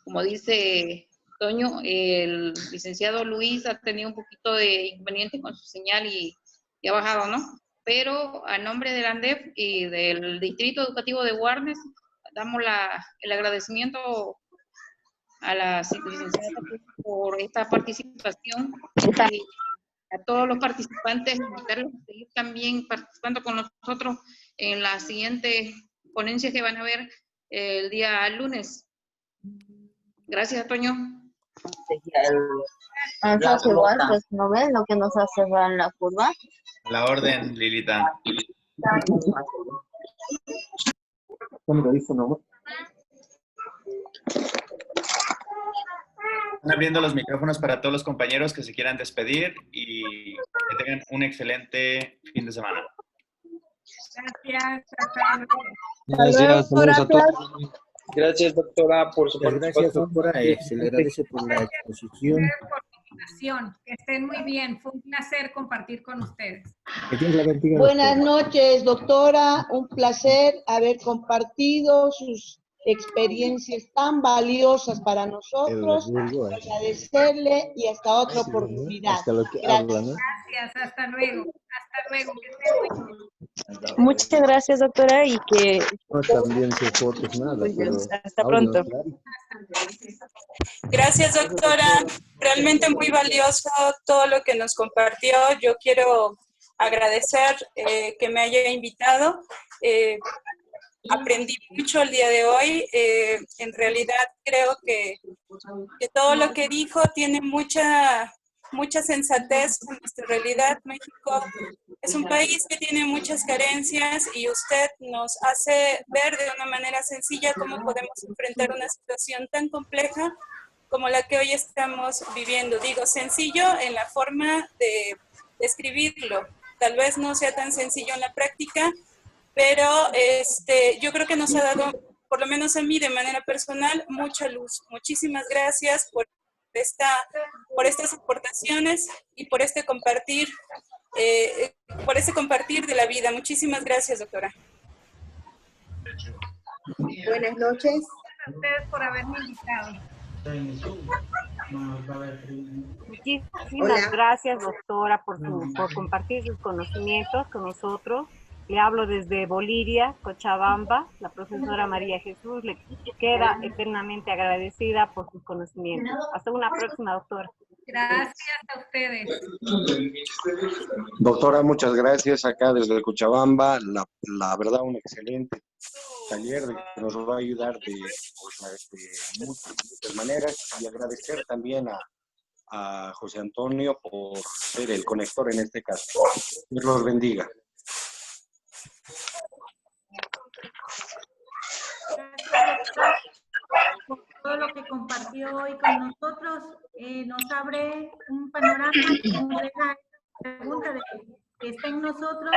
como dice Toño, el licenciado Luis ha tenido un poquito de inconveniente con su señal y ha bajado, ¿no? Pero a nombre del ANDEF y del Distrito Educativo de Guarnes damos el agradecimiento a la licenciada por esta participación y a todos los participantes, invitarlos a seguir también participando con nosotros en las siguientes ponencias que van a ver el día lunes. Gracias, Toño. Entonces igual, pues no ven lo que nos hace ver en la curva. A la orden, Lilita. Están abriendo los micrófonos para todos los compañeros que se quieran despedir y que tengan un excelente fin de semana. Gracias. Gracias, saludos a todos. Gracias, doctora, por su participación. Gracias, doctora. Se le agradece por la exposición. Que estén muy bien. Fue un placer compartir con ustedes. Que Dios la bendiga. Buenas noches, doctora. Un placer haber compartido sus experiencias tan valiosas para nosotros. Agradecerle y hasta otra oportunidad. Hasta lo que Gracias. habla, ¿no? Gracias. Hasta luego. Hasta luego. Que estén muy bien. Muchas gracias, doctora, y que... No, también se fotos nada, pero hasta pronto. Gracias, doctora. Realmente muy valioso todo lo que nos compartió. Yo quiero agradecer que me haya invitado. Aprendí mucho el día de hoy. En realidad creo que todo lo que dijo tiene mucha sensatez en nuestra realidad. México es un país que tiene muchas carencias y usted nos hace ver de una manera sencilla cómo podemos enfrentar una situación tan compleja como la que hoy estamos viviendo. Digo, sencillo en la forma de escribirlo. Tal vez no sea tan sencillo en la práctica, pero yo creo que nos ha dado, por lo menos a mí de manera personal, mucha luz. Muchísimas gracias por estas aportaciones y por este compartir de la vida. Muchísimas gracias, doctora. Buenas noches. Gracias a ustedes por haberme invitado. Muchísimas gracias, doctora, por compartir sus conocimientos con nosotros. Le hablo desde Bolivia, Cochabamba. La profesora María Jesús le queda eternamente agradecida por sus conocimientos. Hasta una próxima, doctora. Gracias a ustedes. Doctora, muchas gracias acá desde Cochabamba. La verdad, un excelente taller que nos va a ayudar de muchas maneras, y agradecer también a José Antonio por ser el conector en este caso. Dios los bendiga. Por todo lo que compartió hoy con nosotros, nos abre un panorama y nos deja pregunta de que está en nosotros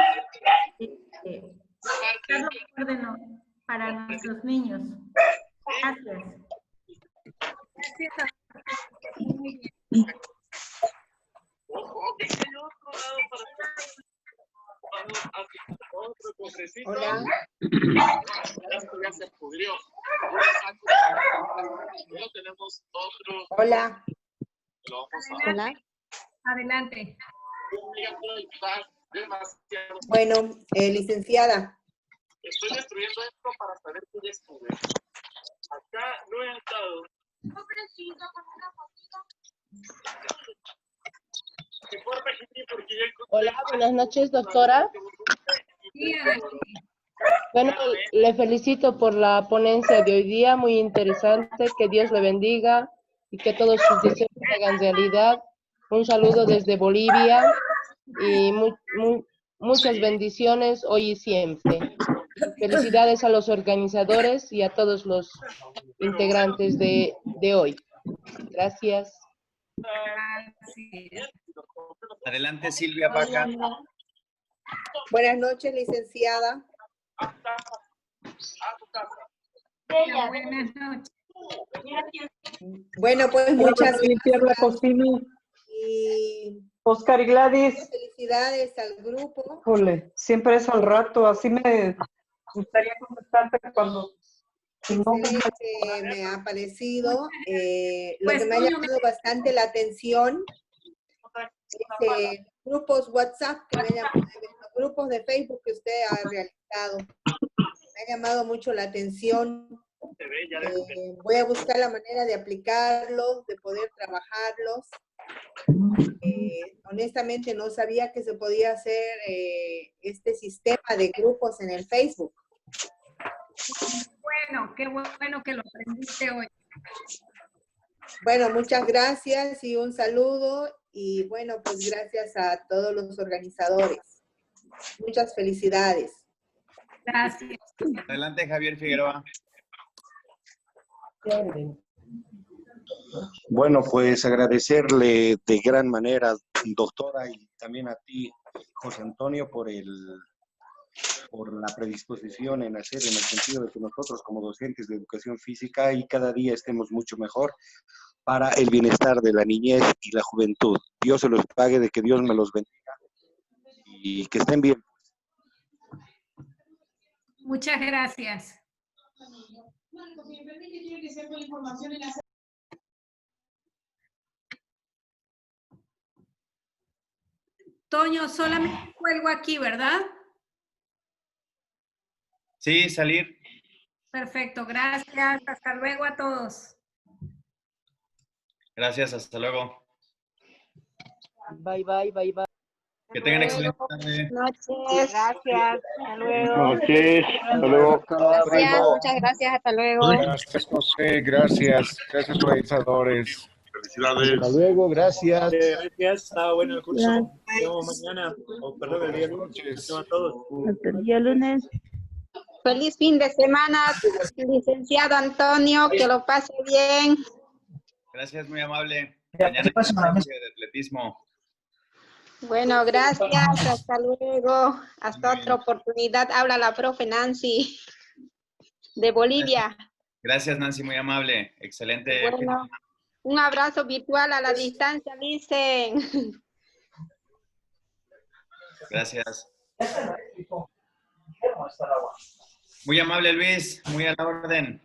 para nuestros niños. Gracias. Gracias a ustedes. Muy bien. Hola. Ya se pudrió. Ya tenemos otro. Hola. Hola. Adelante. Bueno, licenciada. Estoy destruyendo esto para saber qué estuve. Acá no he estado. No preciso con una fotito. Hola, buenas noches, doctora. Bueno, le felicito por la ponencia de hoy día, muy interesante. Que Dios le bendiga y que todos sus deseos se hagan realidad. Un saludo desde Bolivia y muchas bendiciones hoy y siempre. Felicidades a los organizadores y a todos los integrantes de hoy. Gracias. Adelante, Silvia Vaca. Buenas noches, licenciada. Buenas noches. Bueno, pues muchas limpiar la cocina. Y Oscar y Gladys. Felicidades al grupo. Jole, siempre es al rato, así me gustaría contestarte cuando... Excelente, me ha parecido. Lo que me ha llamado bastante la atención es grupos WhatsApp, que me llaman, grupos de Facebook que usted ha realizado. Me ha llamado mucho la atención. Voy a buscar la manera de aplicarlos, de poder trabajarlos. Honestamente no sabía que se podía hacer este sistema de grupos en el Facebook. Bueno, qué bueno que lo aprendiste hoy. Bueno, muchas gracias y un saludo. Y bueno, pues gracias a todos los organizadores. Muchas felicidades. Gracias. Adelante, Javier Figueroa. Bueno, pues agradecerle de gran manera, doctora, y también a ti, José Antonio, por la predisposición en hacer, en el sentido de que nosotros como docentes de educación física y cada día estemos mucho mejor para el bienestar de la niñez y la juventud. Dios se los pague, de que Dios me los bendiga y que estén bien. Muchas gracias. Toño, solamente cuelgo aquí, ¿verdad? Sí, salir. Perfecto, gracias. Hasta luego a todos. Gracias, hasta luego. Bye, bye, bye, bye. Que tengan excelente tarde. Noches. Gracias. Hasta luego. Noches. Hasta luego. Gracias, muchas gracias. Hasta luego. Gracias, José. Gracias. Gracias, organizadores. Felicidades. Hasta luego, gracias. Gracias, estaba bueno el curso. Nos vemos mañana, o perdón, el día lunes. A todos. Hasta el día lunes. Feliz fin de semana, licenciado Antonio, que lo pase bien. Gracias, muy amable. Mañana hay de atletismo. Bueno, gracias, hasta luego. Hasta otra oportunidad. Habla la profe Nancy, de Bolivia. Gracias, Nancy, muy amable. Excelente. Bueno, un abrazo virtual a la distancia, dicen. Gracias. Muy amable, Luis. Muy a la orden.